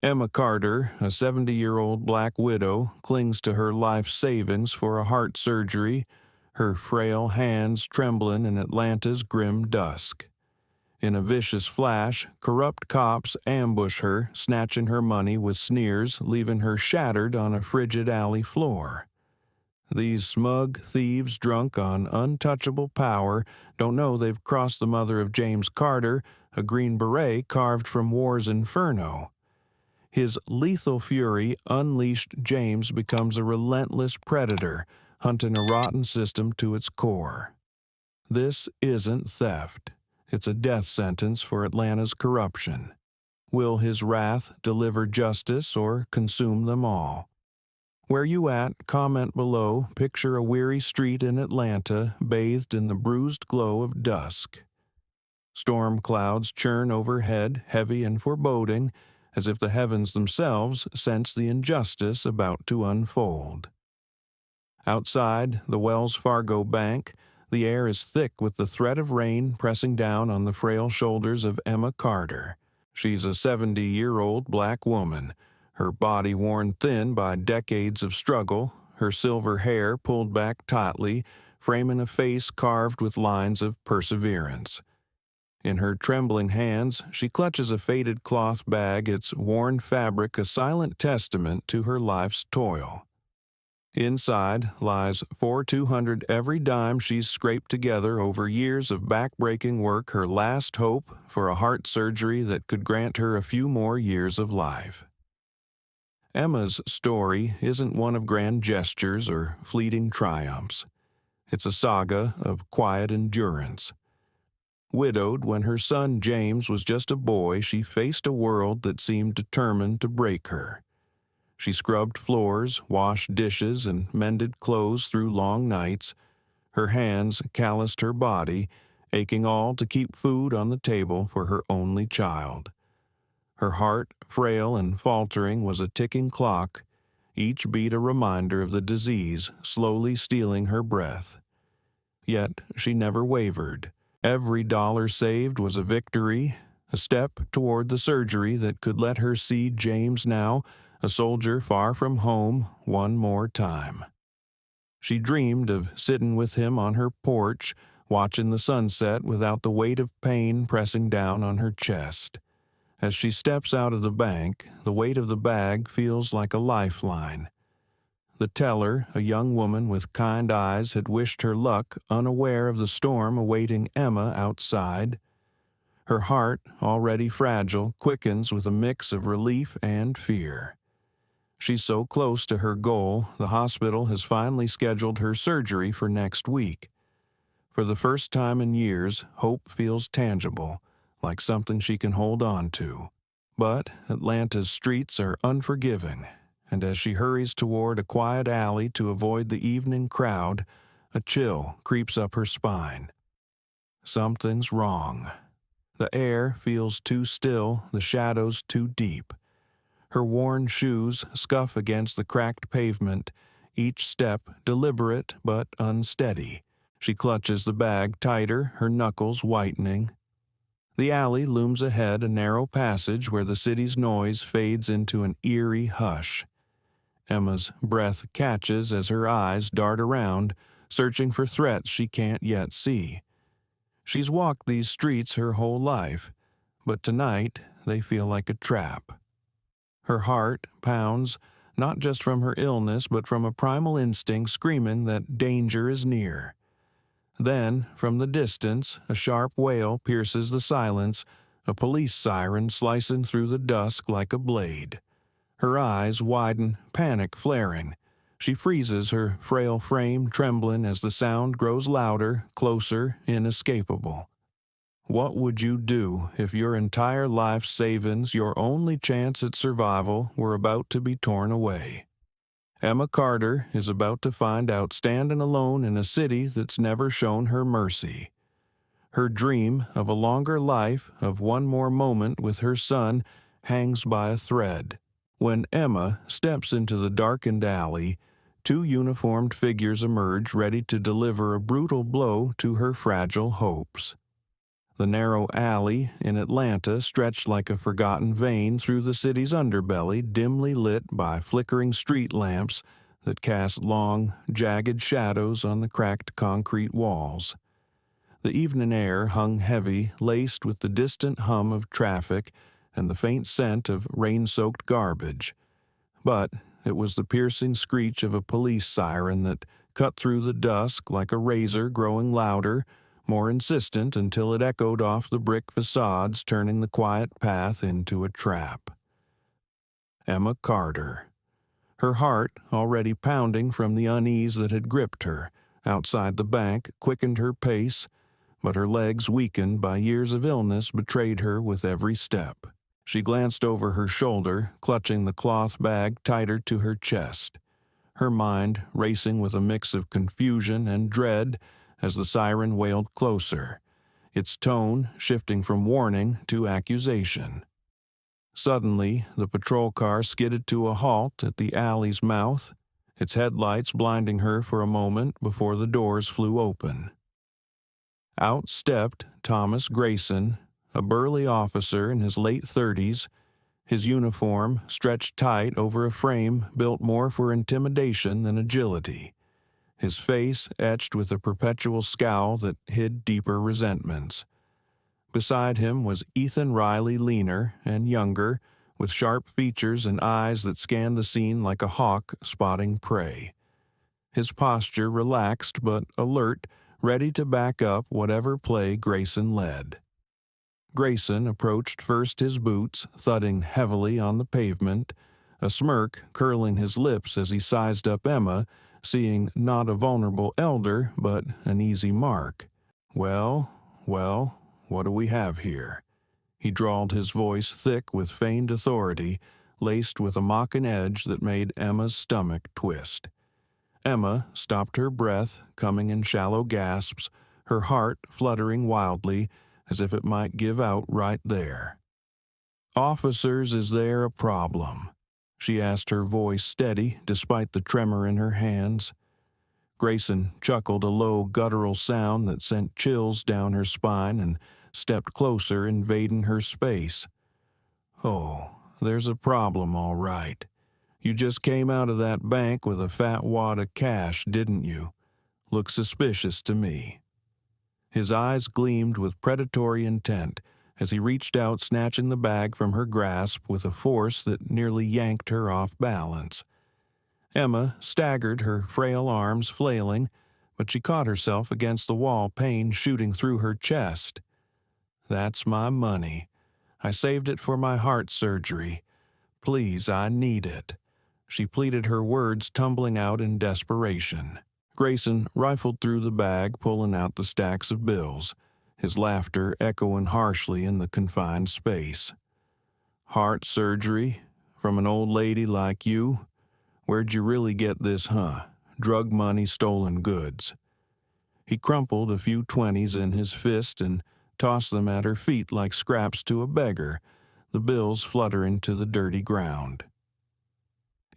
Emma Carter, a 70-year-old black widow, clings to her life savings for a heart surgery, her frail hands trembling in Atlanta's grim dusk. In a vicious flash, corrupt cops ambush her, snatching her money with sneers, leaving her shattered on a frigid alley floor. These smug thieves drunk on untouchable power don't know they've crossed the mother of James Carter, a Green Beret carved from war's inferno. His lethal fury, unleashed, James becomes a relentless predator, hunting a rotten system to its core. This isn't theft. It's a death sentence for Atlanta's corruption. Will his wrath deliver justice or consume them all? Where you at? Comment below. Picture a weary street in Atlanta bathed in the bruised glow of dusk. Storm clouds churn overhead, heavy and foreboding, as if the heavens themselves sense the injustice about to unfold. Outside the Wells Fargo Bank, the air is thick with the threat of rain pressing down on the frail shoulders of Emma Carter. She's a 70-year-old black woman, her body worn thin by decades of struggle, her silver hair pulled back tightly, framing a face carved with lines of perseverance. In her trembling hands, she clutches a faded cloth bag, its worn fabric a silent testament to her life's toil. Inside lies $4,200 every dime she's scraped together over years of back-breaking work, her last hope for a heart surgery that could grant her a few more years of life. Emma's story isn't one of grand gestures or fleeting triumphs. It's a saga of quiet endurance. Widowed when her son James was just a boy, she faced a world that seemed determined to break her. She scrubbed floors, washed dishes, and mended clothes through long nights. Her hands calloused her body, aching all to keep food on the table for her only child. Her heart, frail and faltering, was a ticking clock, each beat a reminder of the disease slowly stealing her breath. Yet she never wavered. Every dollar saved was a victory, a step toward the surgery that could let her see James now, a soldier far from home, one more time. She dreamed of sitting with him on her porch, watching the sunset without the weight of pain pressing down on her chest. As she steps out of the bank, the weight of the bag feels like a lifeline. The teller, a young woman with kind eyes, had wished her luck, unaware of the storm awaiting Emma outside. Her heart, already fragile, quickens with a mix of relief and fear. She's so close to her goal, the hospital has finally scheduled her surgery for next week. For the first time in years, hope feels tangible, like something she can hold on to. But Atlanta's streets are unforgiving, and as she hurries toward a quiet alley to avoid the evening crowd, a chill creeps up her spine. Something's wrong. The air feels too still, the shadows too deep. Her worn shoes scuff against the cracked pavement, each step deliberate but unsteady. She clutches the bag tighter, her knuckles whitening. The alley looms ahead, a narrow passage where the city's noise fades into an eerie hush. Emma's breath catches as her eyes dart around, searching for threats she can't yet see. She's walked these streets her whole life, but tonight they feel like a trap. Her heart pounds, not just from her illness, but from a primal instinct screaming that danger is near. Then, from the distance, a sharp wail pierces the silence, a police siren slicing through the dusk like a blade. Her eyes widen, panic flaring. She freezes, her frail frame trembling as the sound grows louder, closer, inescapable. What would you do if your entire life savings, your only chance at survival, were about to be torn away? Emma Carter is about to find out, standing alone in a city that's never shown her mercy. Her dream of a longer life, of one more moment with her son, hangs by a thread. When Emma steps into the darkened alley, two uniformed figures emerge ready to deliver a brutal blow to her fragile hopes. The narrow alley in Atlanta stretched like a forgotten vein through the city's underbelly, dimly lit by flickering street lamps that cast long, jagged shadows on the cracked concrete walls. The evening air hung heavy, laced with the distant hum of traffic and the faint scent of rain-soaked garbage. But it was the piercing screech of a police siren that cut through the dusk like a razor, growing louder, more insistent until it echoed off the brick facades, turning the quiet path into a trap. Emma Carter. Her heart, already pounding from the unease that had gripped her, outside the bank, quickened her pace, but her legs, weakened by years of illness, betrayed her with every step. She glanced over her shoulder, clutching the cloth bag tighter to her chest, her mind racing with a mix of confusion and dread as the siren wailed closer, its tone shifting from warning to accusation. Suddenly, the patrol car skidded to a halt at the alley's mouth, its headlights blinding her for a moment before the doors flew open. Out stepped Thomas Grayson, a burly officer in his late 30s, his uniform stretched tight over a frame built more for intimidation than agility, his face etched with a perpetual scowl that hid deeper resentments. Beside him was Ethan Riley, leaner and younger, with sharp features and eyes that scanned the scene like a hawk spotting prey. His posture relaxed but alert, ready to back up whatever play Grayson led. Grayson approached first his boots, thudding heavily on the pavement, a smirk curling his lips as he sized up Emma, seeing not a vulnerable elder, but an easy mark. Well, what do we have here? He drawled, his voice thick with feigned authority, laced with a mocking edge that made Emma's stomach twist. Emma stopped her breath, coming in shallow gasps, her heart fluttering wildly, as if it might give out right there. "Officers, is there a problem?" she asked, her voice steady despite the tremor in her hands. Grayson chuckled, a low, guttural sound that sent chills down her spine, and stepped closer, invading her space. "Oh, there's a problem, all right. You just came out of that bank with a fat wad of cash, didn't you? Looks suspicious to me." His eyes gleamed with predatory intent as he reached out, snatching the bag from her grasp with a force that nearly yanked her off balance. Emma staggered, her frail arms flailing, but she caught herself against the wall, pain shooting through her chest. "That's my money. I saved it for my heart surgery. Please, I need it." She pleaded, her words tumbling out in desperation. Grayson rifled through the bag, pulling out the stacks of bills, his laughter echoing harshly in the confined space. "Heart surgery? From an old lady like you? Where'd you really get this, huh? Drug money, stolen goods." He crumpled a few 20s in his fist and tossed them at her feet like scraps to a beggar, the bills fluttering to the dirty ground.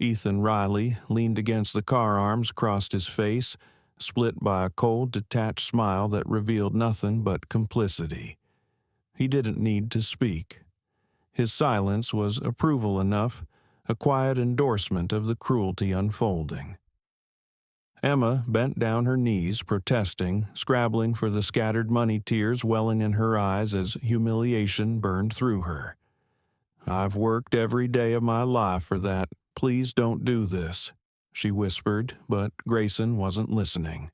Ethan Riley leaned against the car, arms across his face, split by a cold, detached smile that revealed nothing but complicity. He didn't need to speak. His silence was approval enough, a quiet endorsement of the cruelty unfolding. Emma bent down her knees, protesting, scrabbling for the scattered money, tears welling in her eyes as humiliation burned through her. "I've worked every day of my life for that. Please don't do this," she whispered, but Grayson wasn't listening.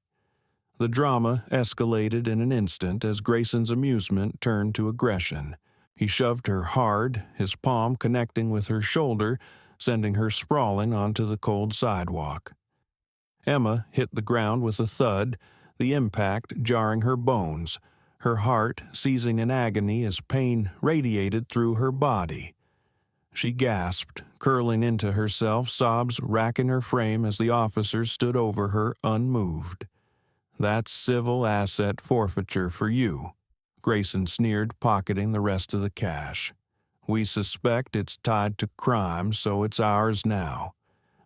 The drama escalated in an instant as Grayson's amusement turned to aggression. He shoved her hard, his palm connecting with her shoulder, sending her sprawling onto the cold sidewalk. Emma hit the ground with a thud, the impact jarring her bones, her heart seizing in agony as pain radiated through her body. She gasped, curling into herself, sobs racking her frame as the officers stood over her unmoved. "That's civil asset forfeiture for you," Grayson sneered, pocketing the rest of the cash. "We suspect it's tied to crime, so it's ours now.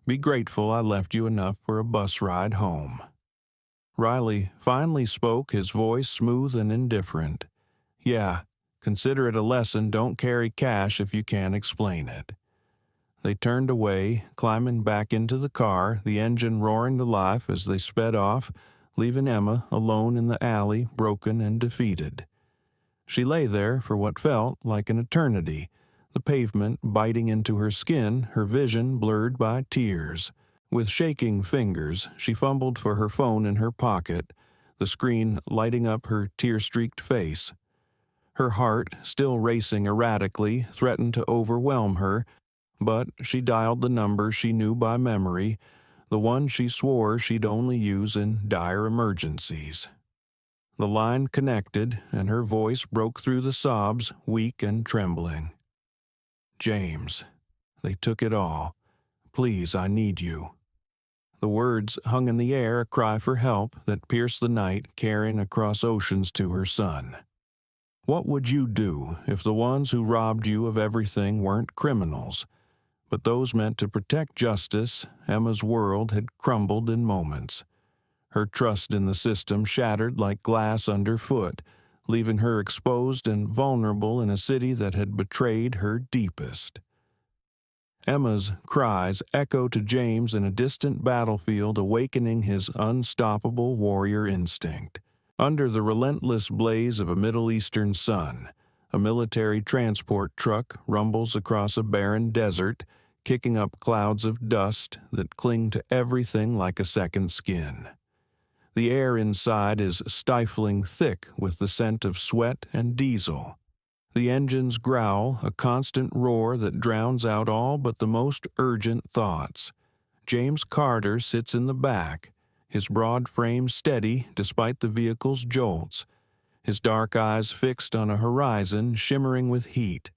Be grateful I left you enough for a bus ride home." Riley finally spoke, his voice smooth and indifferent. Yeah, consider it a lesson. Don't carry cash if you can't explain it. They turned away, climbing back into the car, the engine roaring to life as they sped off, leaving Emma alone in the alley, broken and defeated. She lay there for what felt like an eternity, the pavement biting into her skin, her vision blurred by tears. With shaking fingers, she fumbled for her phone in her pocket, the screen lighting up her tear-streaked face. Her heart, still racing erratically, threatened to overwhelm her, but she dialed the number she knew by memory, the one she swore she'd only use in dire emergencies. The line connected, and her voice broke through the sobs, weak and trembling. "James, they took it all. Please, I need you." The words hung in the air, a cry for help that pierced the night, carrying across oceans to her son. What would you do if the ones who robbed you of everything weren't criminals, but those meant to protect justice? Emma's world had crumbled in moments. Her trust in the system shattered like glass underfoot, leaving her exposed and vulnerable in a city that had betrayed her deepest. Emma's cries echoed to James in a distant battlefield, awakening his unstoppable warrior instinct. Under the relentless blaze of a Middle Eastern sun, a military transport truck rumbles across a barren desert, kicking up clouds of dust that cling to everything like a second skin. The air inside is stifling thick with the scent of sweat and diesel. The engines growl, a constant roar that drowns out all but the most urgent thoughts. James Carter sits in the back, his broad frame steady despite the vehicle's jolts, his dark eyes fixed on a horizon shimmering with heat.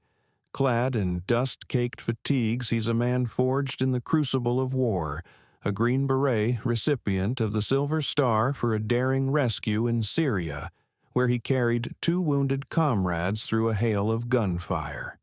Clad in dust-caked fatigues, he's a man forged in the crucible of war, a Green Beret recipient of the Silver Star for a daring rescue in Syria, where he carried 2 wounded comrades through a hail of gunfire.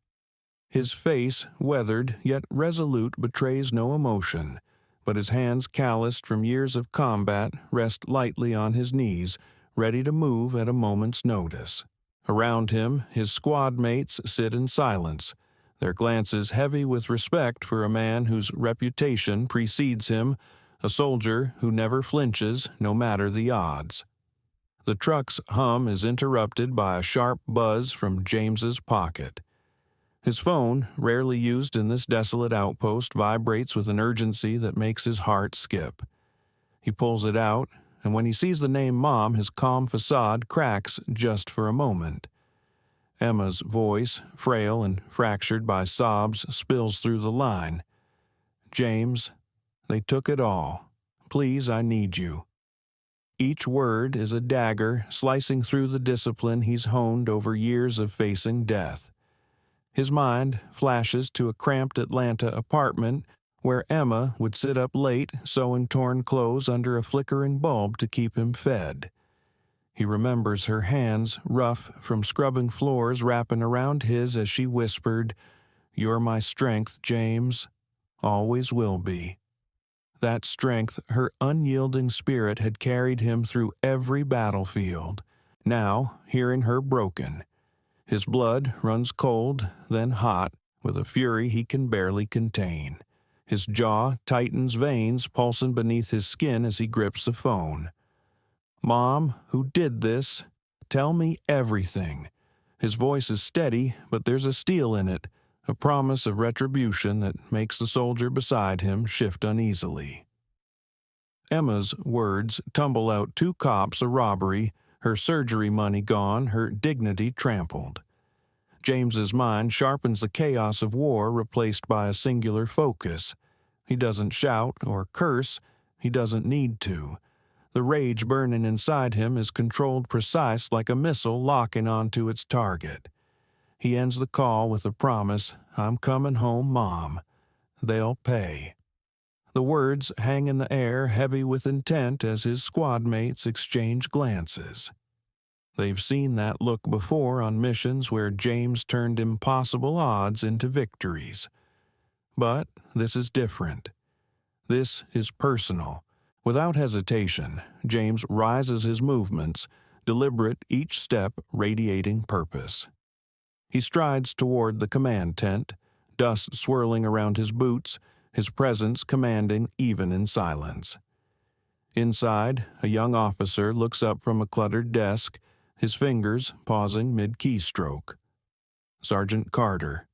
His face, weathered yet resolute, betrays no emotion, but his hands, calloused from years of combat, rest lightly on his knees, ready to move at a moment's notice. Around him, his squad mates sit in silence, their glances heavy with respect for a man whose reputation precedes him, a soldier who never flinches, no matter the odds. The truck's hum is interrupted by a sharp buzz from James's pocket. His phone, rarely used in this desolate outpost, vibrates with an urgency that makes his heart skip. He pulls it out, and when he sees the name Mom, his calm facade cracks just for a moment. Emma's voice, frail and fractured by sobs, spills through the line. "James, they took it all. Please, I need you." Each word is a dagger slicing through the discipline he's honed over years of facing death. His mind flashes to a cramped Atlanta apartment where Emma would sit up late sewing torn clothes under a flickering bulb to keep him fed. He remembers her hands, rough from scrubbing floors, wrapping around his as she whispered, "You're my strength, James. Always will be." That strength, her unyielding spirit, had carried him through every battlefield. Now, hearing her broken, his blood runs cold, then hot, with a fury he can barely contain. His jaw tightens, veins pulsing beneath his skin as he grips the phone. "Mom, who did this? Tell me everything." His voice is steady, but there's a steel in it, a promise of retribution that makes the soldier beside him shift uneasily. Emma's words tumble out 2 cops, a robbery, her surgery money gone, her dignity trampled. James's mind sharpens the chaos of war, replaced by a singular focus. He doesn't shout or curse. He doesn't need to. The rage burning inside him is controlled precise, like a missile locking onto its target. He ends the call with a promise, "I'm coming home, Mom. They'll pay." The words hang in the air, heavy with intent, as his squad mates exchange glances. They've seen that look before on missions where James turned impossible odds into victories. But this is different. This is personal. Without hesitation, James rises his movements, deliberate, each step radiating purpose. He strides toward the command tent, dust swirling around his boots, his presence commanding even in silence. Inside, a young officer looks up from a cluttered desk, his fingers pausing mid-keystroke. "Sergeant Carter."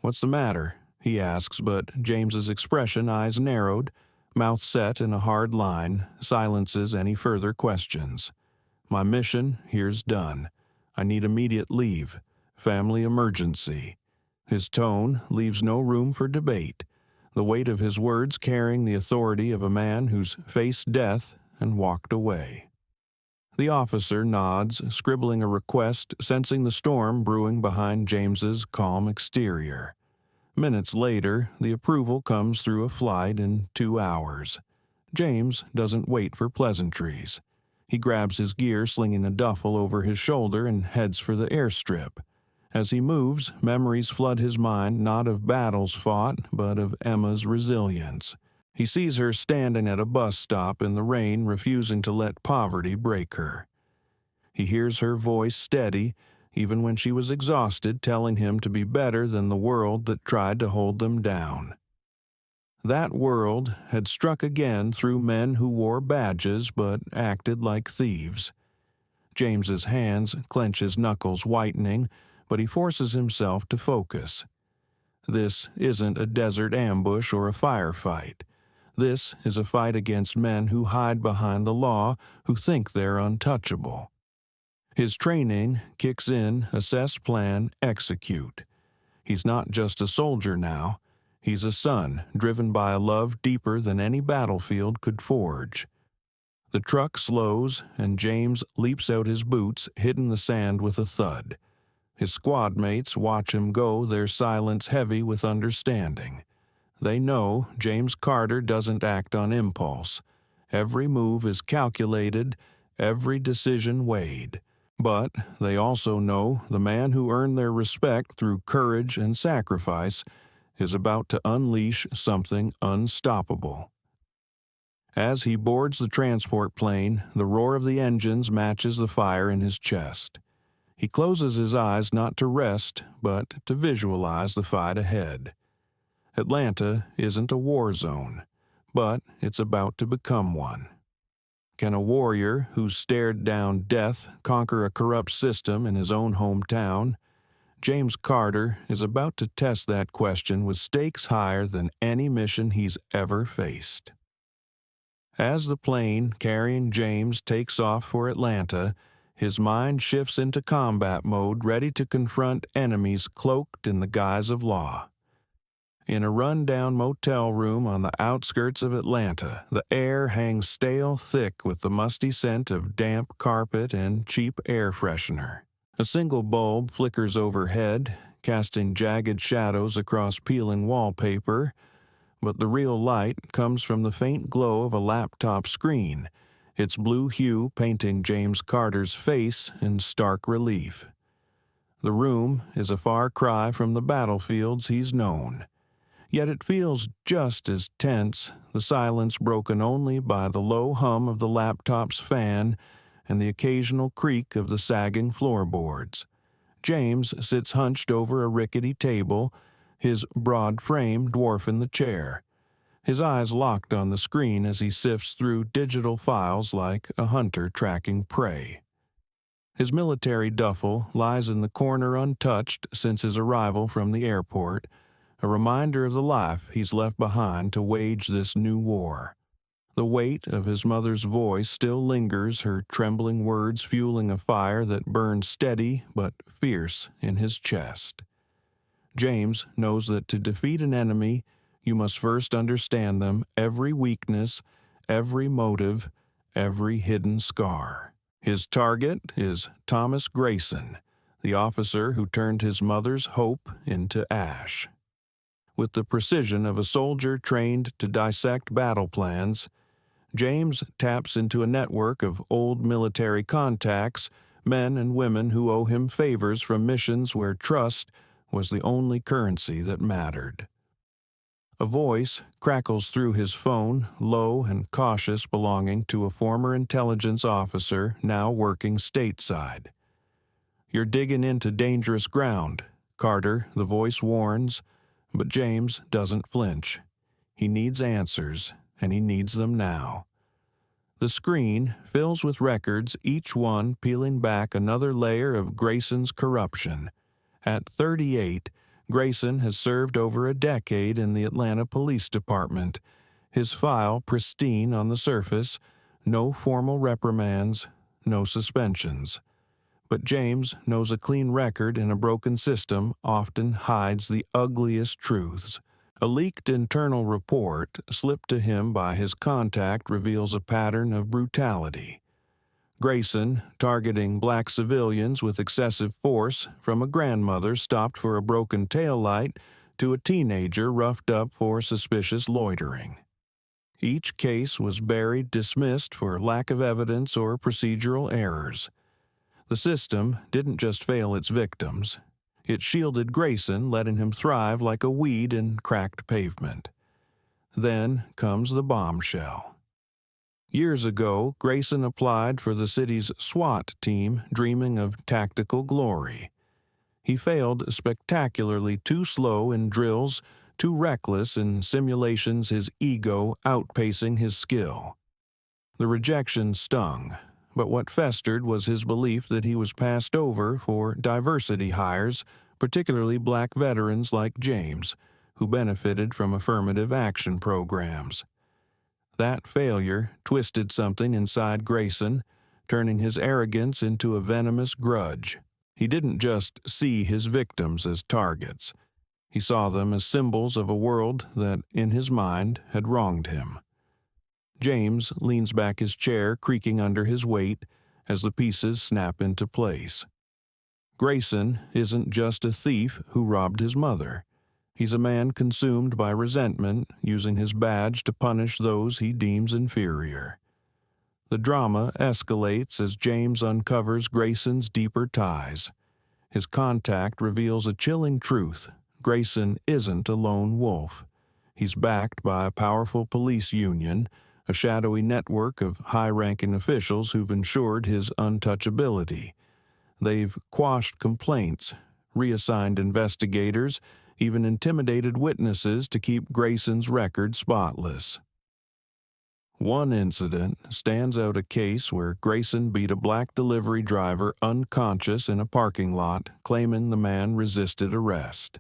"What's the matter?" he asks, but James's expression, eyes narrowed, mouth set in a hard line, silences any further questions. "My mission here's done. I need immediate leave. Family emergency." His tone leaves no room for debate, the weight of his words carrying the authority of a man who's faced death and walked away. The officer nods, scribbling a request, sensing the storm brewing behind James's calm exterior. Minutes later, the approval comes through a flight in 2 hours. James doesn't wait for pleasantries. He grabs his gear, slinging a duffel over his shoulder, and heads for the airstrip. As he moves, memories flood his mind not of battles fought, but of Emma's resilience. He sees her standing at a bus stop in the rain, refusing to let poverty break her. He hears her voice steady, even when she was exhausted, telling him to be better than the world that tried to hold them down. That world had struck again through men who wore badges but acted like thieves. James's hands clench, his knuckles whitening, but he forces himself to focus. This isn't a desert ambush or a firefight. This is a fight against men who hide behind the law, who think they're untouchable. His training kicks in, assess, plan, execute. He's not just a soldier now. He's a son, driven by a love deeper than any battlefield could forge. The truck slows, and James leaps out his boots, hitting the sand with a thud. His squad mates watch him go, their silence heavy with understanding. They know James Carter doesn't act on impulse. Every move is calculated, every decision weighed. But they also know the man who earned their respect through courage and sacrifice is about to unleash something unstoppable. As he boards the transport plane, the roar of the engines matches the fire in his chest. He closes his eyes not to rest, but to visualize the fight ahead. Atlanta isn't a war zone, but it's about to become one. Can a warrior who's stared down death conquer a corrupt system in his own hometown? James Carter is about to test that question with stakes higher than any mission he's ever faced. As the plane carrying James takes off for Atlanta, his mind shifts into combat mode, ready to confront enemies cloaked in the guise of law. In a run-down motel room on the outskirts of Atlanta, the air hangs stale thick with the musty scent of damp carpet and cheap air freshener. A single bulb flickers overhead, casting jagged shadows across peeling wallpaper, but the real light comes from the faint glow of a laptop screen, its blue hue painting James Carter's face in stark relief. The room is a far cry from the battlefields he's known. Yet it feels just as tense, the silence broken only by the low hum of the laptop's fan and the occasional creak of the sagging floorboards. James sits hunched over a rickety table, his broad frame dwarfing the chair. His eyes locked on the screen as he sifts through digital files like a hunter tracking prey. His military duffel lies in the corner untouched since his arrival from the airport, a reminder of the life he's left behind to wage this new war. The weight of his mother's voice still lingers, her trembling words fueling a fire that burns steady but fierce in his chest. James knows that to defeat an enemy, you must first understand them, every weakness, every motive, every hidden scar. His target is Thomas Grayson, the officer who turned his mother's hope into ash. With the precision of a soldier trained to dissect battle plans, James taps into a network of old military contacts, men and women who owe him favors from missions where trust was the only currency that mattered. A voice crackles through his phone, low and cautious, belonging to a former intelligence officer now working stateside. "You're digging into dangerous ground," Carter, the voice warns, but James doesn't flinch. He needs answers, and he needs them now. The screen fills with records, each one peeling back another layer of Grayson's corruption. At 38, Grayson has served over a decade in the Atlanta Police Department, his file pristine on the surface, no formal reprimands, no suspensions. But James knows a clean record in a broken system often hides the ugliest truths. A leaked internal report slipped to him by his contact reveals a pattern of brutality. Grayson targeting black civilians with excessive force, from a grandmother stopped for a broken taillight to a teenager roughed up for suspicious loitering. Each case was buried, dismissed for lack of evidence or procedural errors. The system didn't just fail its victims. It shielded Grayson, letting him thrive like a weed in cracked pavement. Then comes the bombshell. Years ago, Grayson applied for the city's SWAT team, dreaming of tactical glory. He failed spectacularly, too slow in drills, too reckless in simulations, his ego outpacing his skill. The rejection stung, but what festered was his belief that he was passed over for diversity hires, particularly black veterans like James, who benefited from affirmative action programs. That failure twisted something inside Grayson, turning his arrogance into a venomous grudge. He didn't just see his victims as targets. He saw them as symbols of a world that, in his mind, had wronged him. James leans back, his chair creaking under his weight as the pieces snap into place. Grayson isn't just a thief who robbed his mother. He's a man consumed by resentment, using his badge to punish those he deems inferior. The drama escalates as James uncovers Grayson's deeper ties. His contact reveals a chilling truth. Grayson isn't a lone wolf. He's backed by a powerful police union, a shadowy network of high-ranking officials who've ensured his untouchability. They've quashed complaints, reassigned investigators, even intimidated witnesses to keep Grayson's record spotless. One incident stands out, a case where Grayson beat a black delivery driver unconscious in a parking lot, claiming the man resisted arrest.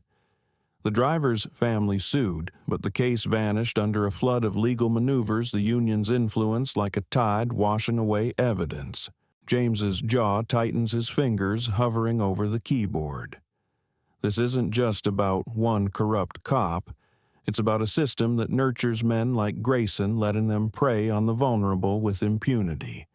The driver's family sued, but the case vanished under a flood of legal maneuvers, the union's influence like a tide washing away evidence. James's jaw tightens, his fingers hovering over the keyboard. This isn't just about one corrupt cop. It's about a system that nurtures men like Grayson, letting them prey on the vulnerable with impunity.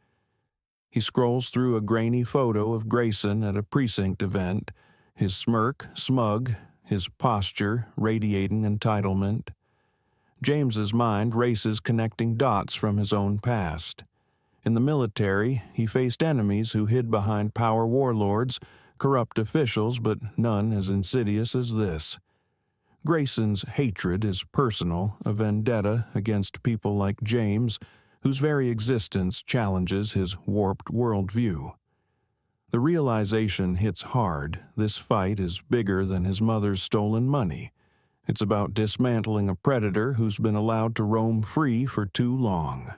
He scrolls through a grainy photo of Grayson at a precinct event, his smirk smug, his posture radiating entitlement. James's mind races, connecting dots from his own past. In the military, he faced enemies who hid behind power warlords, corrupt officials, but none as insidious as this. Grayson's hatred is personal, a vendetta against people like James, whose very existence challenges his warped worldview. The realization hits hard. This fight is bigger than his mother's stolen money. It's about dismantling a predator who's been allowed to roam free for too long.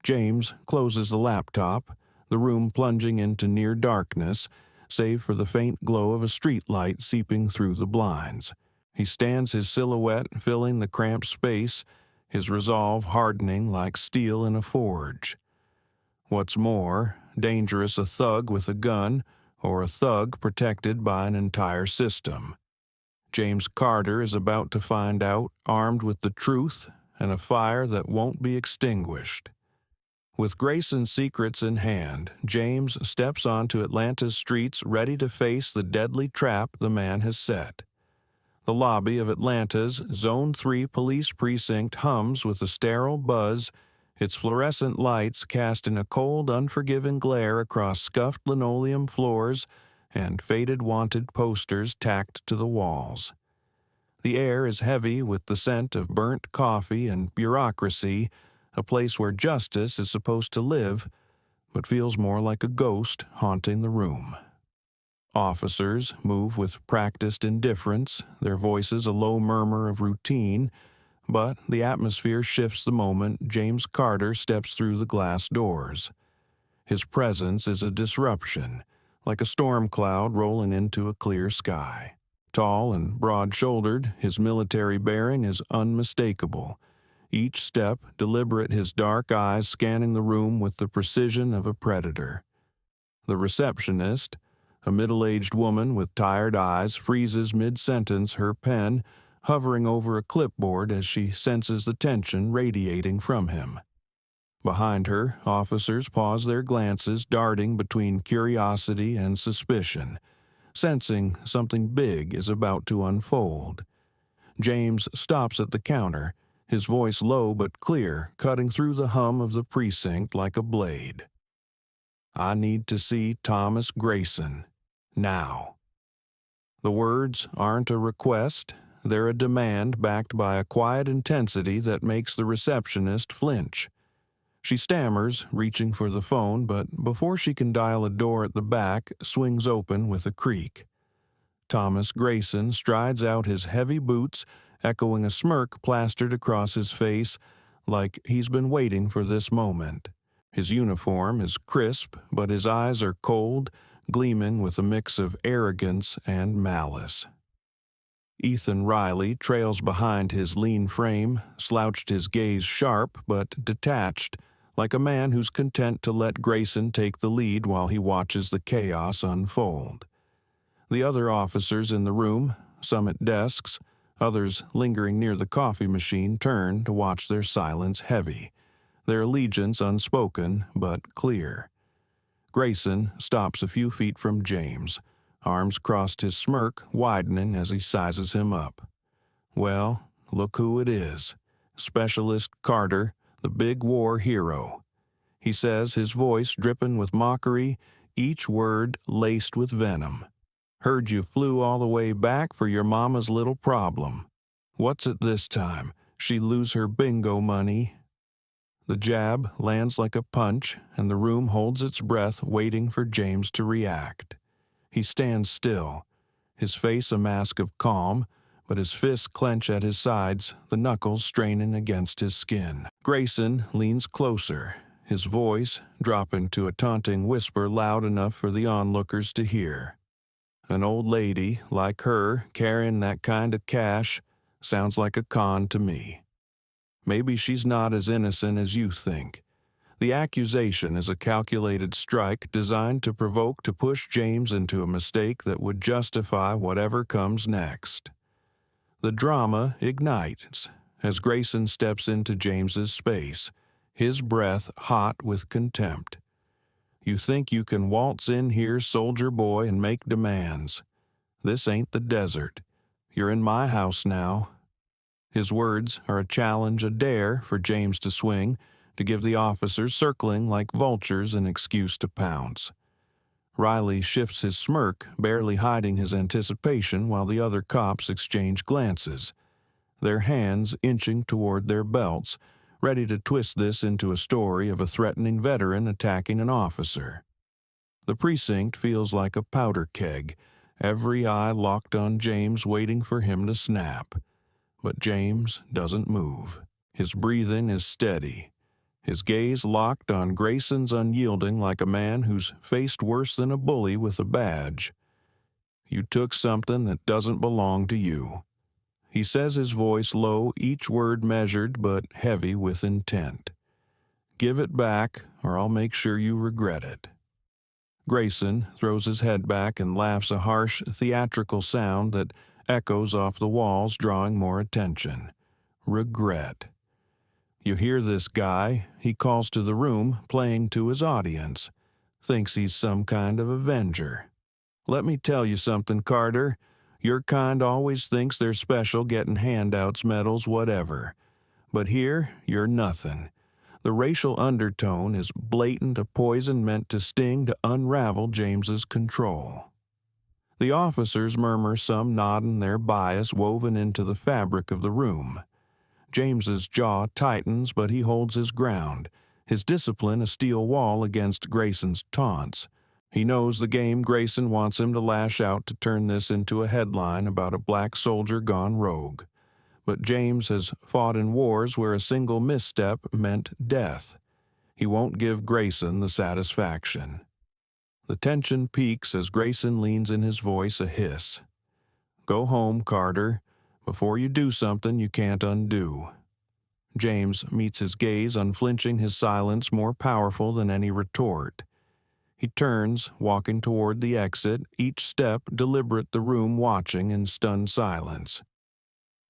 James closes the laptop, the room plunging into near darkness, save for the faint glow of a streetlight seeping through the blinds. He stands, his silhouette filling the cramped space, his resolve hardening like steel in a forge. What's more, dangerous a thug with a gun or a thug protected by an entire system? James Carter is about to find out, armed with the truth and a fire that won't be extinguished. With Grayson's secrets in hand, James steps onto Atlanta's streets, ready to face the deadly trap the man has set. The lobby of Atlanta's Zone 3 police precinct hums with a sterile buzz, its fluorescent lights casting a cold, unforgiving glare across scuffed linoleum floors and faded wanted posters tacked to the walls. The air is heavy with the scent of burnt coffee and bureaucracy, a place where justice is supposed to live, but feels more like a ghost haunting the room. Officers move with practiced indifference, their voices a low murmur of routine, but the atmosphere shifts the moment James Carter steps through the glass doors. His presence is a disruption, like a storm cloud rolling into a clear sky. Tall and broad-shouldered, his military bearing is unmistakable. Each step deliberate, his dark eyes scanning the room with the precision of a predator. The receptionist, a middle-aged woman with tired eyes, freezes mid-sentence, her pen hovering over a clipboard as she senses the tension radiating from him. Behind her, officers pause their glances, darting between curiosity and suspicion, sensing something big is about to unfold. James stops at the counter, his voice low but clear, cutting through the hum of the precinct like a blade. "I need to see Thomas Grayson. Now." The words aren't a request, they're a demand backed by a quiet intensity that makes the receptionist flinch. She stammers, reaching for the phone, but before she can dial a door at the back, swings open with a creak. Thomas Grayson strides out, his heavy boots echoing a smirk plastered across his face, like he's been waiting for this moment. His uniform is crisp, but his eyes are cold, gleaming with a mix of arrogance and malice. Ethan Riley trails behind his lean frame, slouched, his gaze sharp but detached, like a man who's content to let Grayson take the lead while he watches the chaos unfold. The other officers in the room, some at desks, others lingering near the coffee machine, turn to watch, their silence heavy, their allegiance unspoken but clear. Grayson stops a few feet from James, arms crossed, his smirk widening as he sizes him up. Well, look who it is. Specialist Carter, the big war hero. He says, his voice dripping with mockery, each word laced with venom. "Heard you flew all the way back for your mama's little problem. What's it this time? She lose her bingo money?" The jab lands like a punch, and the room holds its breath, waiting for James to react. He stands still, his face a mask of calm, but his fists clench at his sides, the knuckles straining against his skin. Grayson leans closer, his voice dropping to a taunting whisper loud enough for the onlookers to hear. "An old lady like her carrying that kind of cash sounds like a con to me. Maybe she's not as innocent as you think." The accusation is a calculated strike designed to provoke, to push James into a mistake that would justify whatever comes next. The drama ignites as Grayson steps into James's space, his breath hot with contempt. "You think you can waltz in here, soldier boy, and make demands. This ain't the desert. You're in my house now." His words are a challenge, a dare for James to swing, to give the officers circling like vultures an excuse to pounce. Riley shifts his smirk, barely hiding his anticipation, while the other cops exchange glances, their hands inching toward their belts, ready to twist this into a story of a threatening veteran attacking an officer. The precinct feels like a powder keg, every eye locked on James, waiting for him to snap. But James doesn't move. His breathing is steady, his gaze locked on Grayson's, unyielding, like a man who's faced worse than a bully with a badge. "You took something that doesn't belong to you," he says, his voice low, each word measured but heavy with intent. "Give it back, or I'll make sure you regret it." Grayson throws his head back and laughs, a harsh, theatrical sound that echoes off the walls, drawing more attention. Regret. "You hear this guy?" he calls to the room, playing to his audience. "Thinks he's some kind of avenger. Let me tell you something, Carter. Your kind always thinks they're special, getting handouts, medals, whatever. But here, you're nothing. The racial undertone is blatant, a poison meant to sting, to unravel James's control." The officers murmur some nodding their bias woven into the fabric of the room. James's jaw tightens, but he holds his ground, his discipline a steel wall against Grayson's taunts. He knows the game Grayson wants him to lash out to turn this into a headline about a black soldier gone rogue. But James has fought in wars where a single misstep meant death. He won't give Grayson the satisfaction. The tension peaks as Grayson leans in his voice a hiss. "Go home, Carter, before you do something you can't undo." James meets his gaze, unflinching, his silence more powerful than any retort. He turns, walking toward the exit, each step deliberate, the room watching in stunned silence.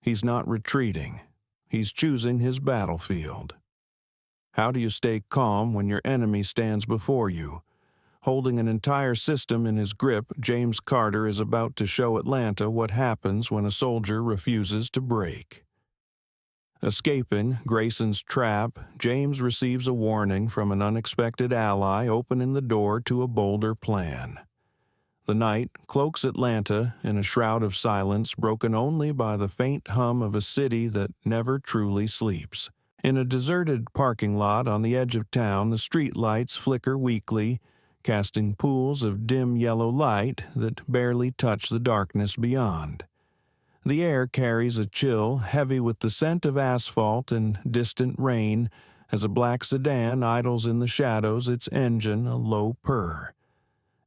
He's not retreating. He's choosing his battlefield. How do you stay calm when your enemy stands before you? Holding an entire system in his grip, James Carter is about to show Atlanta what happens when a soldier refuses to break. Escaping Grayson's trap, James receives a warning from an unexpected ally, opening the door to a bolder plan. The night cloaks Atlanta in a shroud of silence, broken only by the faint hum of a city that never truly sleeps. In a deserted parking lot on the edge of town, the street lights flicker weakly, casting pools of dim yellow light that barely touch the darkness beyond. The air carries a chill, heavy with the scent of asphalt and distant rain, as a black sedan idles in the shadows, its engine a low purr.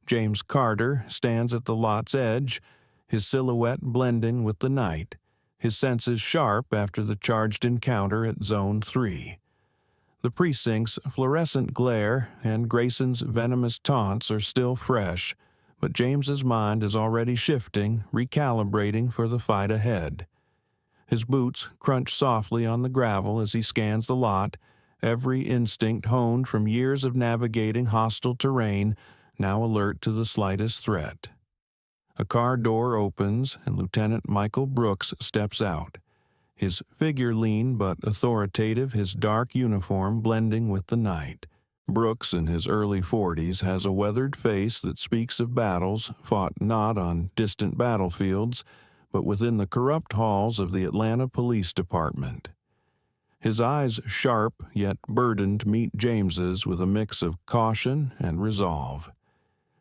James Carter stands at the lot's edge, his silhouette blending with the night, his senses sharp after the charged encounter at Zone 3. The precinct's fluorescent glare and Grayson's venomous taunts are still fresh, but James's mind is already shifting, recalibrating for the fight ahead. His boots crunch softly on the gravel as he scans the lot, every instinct honed from years of navigating hostile terrain, now alert to the slightest threat. A car door opens and Lieutenant Michael Brooks steps out. His figure lean but authoritative, his dark uniform blending with the night. Brooks, in his early 40s, has a weathered face that speaks of battles fought not on distant battlefields, but within the corrupt halls of the Atlanta Police Department. His eyes, sharp yet burdened, meet James's with a mix of caution and resolve.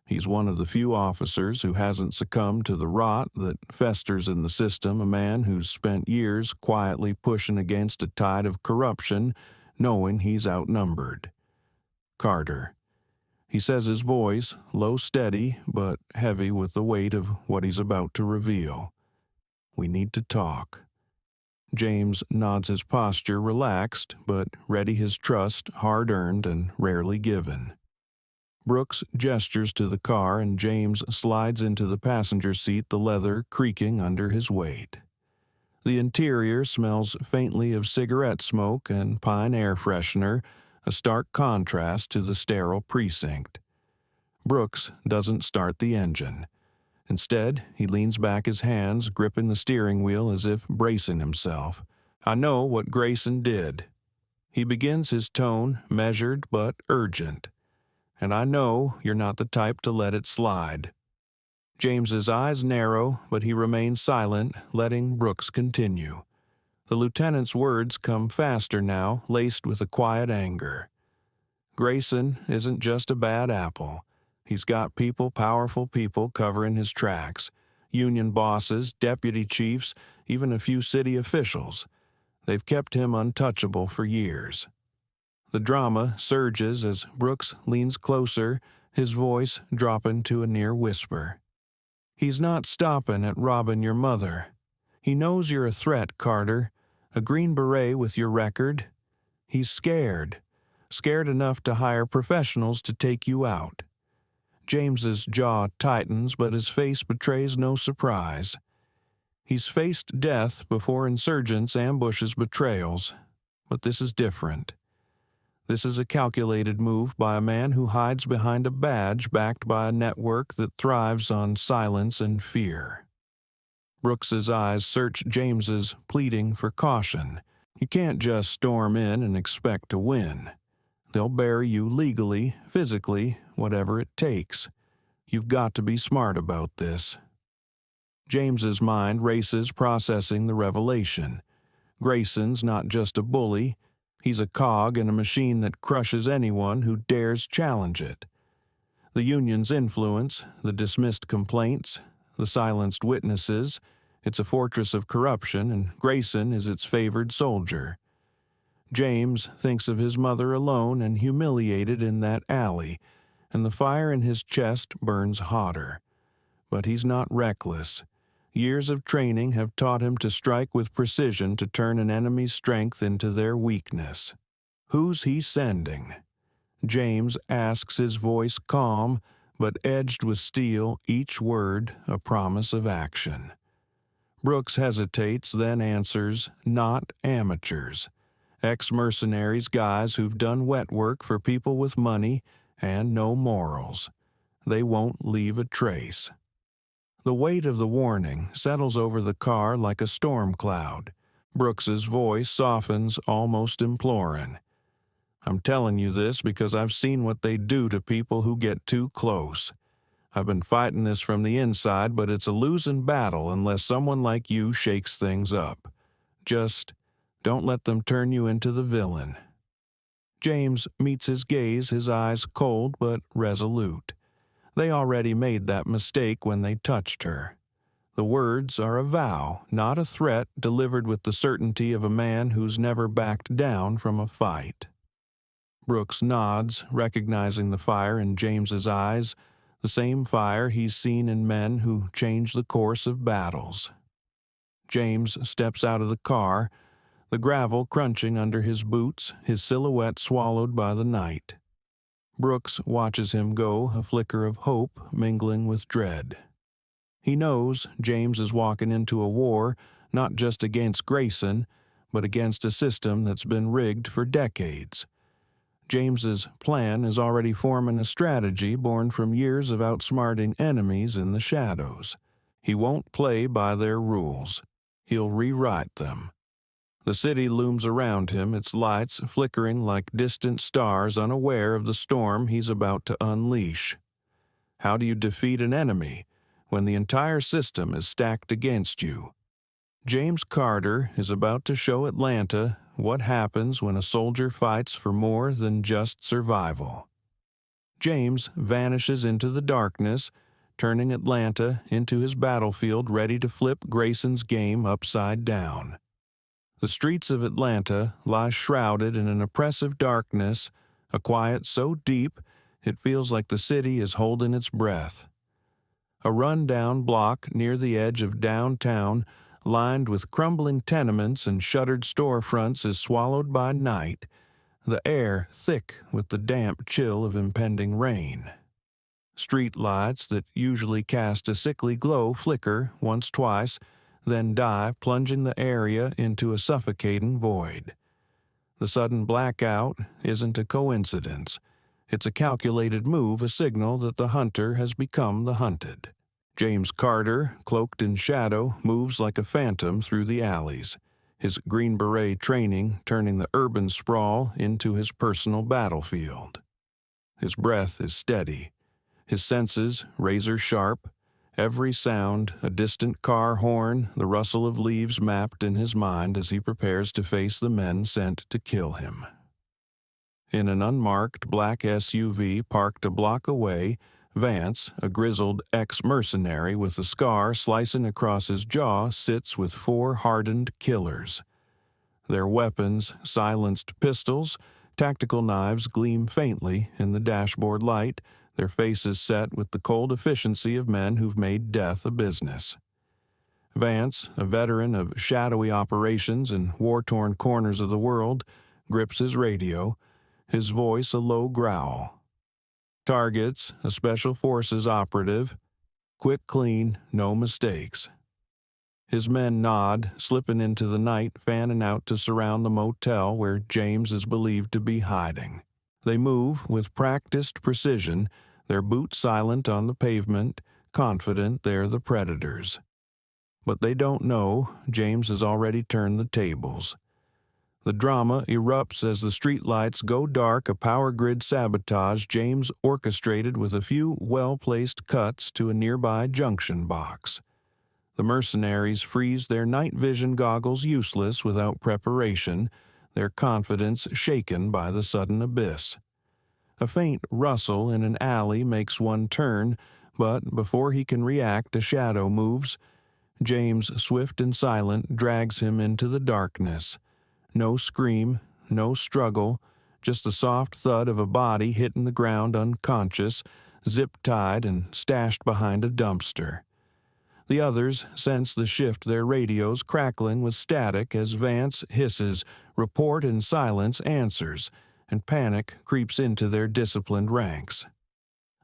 He's one of the few officers who hasn't succumbed to the rot that festers in the system, a man who's spent years quietly pushing against a tide of corruption, knowing he's outnumbered. Carter. He says, his voice low, steady, but heavy with the weight of what he's about to reveal. "We need to talk." James nods, his posture relaxed, but ready, his trust hard-earned and rarely given. Brooks gestures to the car and James slides into the passenger seat, the leather creaking under his weight. The interior smells faintly of cigarette smoke and pine air freshener, a stark contrast to the sterile precinct. Brooks doesn't start the engine. Instead, he leans back, his hands gripping the steering wheel as if bracing himself. "I know what Grayson did." He begins, his tone measured but urgent. "And I know you're not the type to let it slide." James's eyes narrow, but he remains silent, letting Brooks continue. The lieutenant's words come faster now, laced with a quiet anger. "Grayson isn't just a bad apple. He's got people, powerful people, covering his tracks. Union bosses, deputy chiefs, even a few city officials. They've kept him untouchable for years." The drama surges as Brooks leans closer, his voice dropping to a near whisper. "He's not stopping at robbing your mother. He knows you're a threat, Carter, a Green Beret with your record. He's scared enough to hire professionals to take you out." James's jaw tightens, but his face betrays no surprise. He's faced death before, insurgents, ambushes, betrayals. But this is different. This is a calculated move by a man who hides behind a badge backed by a network that thrives on silence and fear. Brooks's eyes search James's, pleading for caution. You can't just storm in and expect to win. They'll bury you legally, physically, whatever it takes. You've got to be smart about this. James's mind races processing the revelation. Grayson's not just a bully, he's a cog in a machine that crushes anyone who dares challenge it. The union's influence, the dismissed complaints, the silenced witnesses, it's a fortress of corruption, and Grayson is its favored soldier. James thinks of his mother alone and humiliated in that alley, and the fire in his chest burns hotter. But he's not reckless. Years of training have taught him to strike with precision to turn an enemy's strength into their weakness. Who's he sending? James asks, his voice calm, but edged with steel, each word a promise of action. Brooks hesitates, then answers, not amateurs. Ex-mercenaries, guys who've done wet work for people with money and no morals. They won't leave a trace. The weight of the warning settles over the car like a storm cloud. Brooks's voice softens, almost imploring. I'm telling you this because I've seen what they do to people who get too close. I've been fighting this from the inside, but it's a losing battle unless someone like you shakes things up. Just don't let them turn you into the villain. James meets his gaze, his eyes cold but resolute. They already made that mistake when they touched her. The words are a vow, not a threat, delivered with the certainty of a man who's never backed down from a fight. Brooks nods, recognizing the fire in James's eyes, the same fire he's seen in men who change the course of battles. James steps out of the car, the gravel crunching under his boots, his silhouette swallowed by the night. Brooks watches him go, a flicker of hope mingling with dread. He knows James is walking into a war not just against Grayson, but against a system that's been rigged for decades. James's plan is already forming a strategy born from years of outsmarting enemies in the shadows. He won't play by their rules. He'll rewrite them. The city looms around him, its lights flickering like distant stars, unaware of the storm he's about to unleash. How do you defeat an enemy when the entire system is stacked against you? James Carter is about to show Atlanta what happens when a soldier fights for more than just survival. James vanishes into the darkness, turning Atlanta into his battlefield ready to flip Grayson's game upside down. The streets of Atlanta lie shrouded in an oppressive darkness, a quiet so deep it feels like the city is holding its breath. A run-down block near the edge of downtown, lined with crumbling tenements and shuttered storefronts, is swallowed by night, the air thick with the damp chill of impending rain. Street lights that usually cast a sickly glow flicker once-twice, then die, plunging the area into a suffocating void. The sudden blackout isn't a coincidence. It's a calculated move, a signal that the hunter has become the hunted. James Carter, cloaked in shadow, moves like a phantom through the alleys, his Green Beret training turning the urban sprawl into his personal battlefield. His breath is steady, his senses razor-sharp, every sound, a distant car horn, the rustle of leaves mapped in his mind as he prepares to face the men sent to kill him. In an unmarked black SUV parked a block away, Vance, a grizzled ex-mercenary with a scar slicing across his jaw, sits with 4 hardened killers. Their weapons, silenced pistols, tactical knives gleam faintly in the dashboard light, their faces set with the cold efficiency of men who've made death a business. Vance, a veteran of shadowy operations in war-torn corners of the world, grips his radio, his voice a low growl. Targets, a Special Forces operative. Quick, clean, no mistakes. His men nod, slipping into the night, fanning out to surround the motel where James is believed to be hiding. They move with practiced precision, their boots silent on the pavement, confident they're the predators. But they don't know James has already turned the tables. The drama erupts as the streetlights go dark, a power grid sabotage James orchestrated with a few well-placed cuts to a nearby junction box. The mercenaries freeze their night vision goggles useless without preparation, their confidence shaken by the sudden abyss. A faint rustle in an alley makes one turn, but before he can react, a shadow moves. James, swift and silent, drags him into the darkness. No scream, no struggle, just the soft thud of a body hitting the ground unconscious, zip-tied and stashed behind a dumpster. The others sense the shift, their radios crackling with static as Vance hisses, report in silence answers, and panic creeps into their disciplined ranks.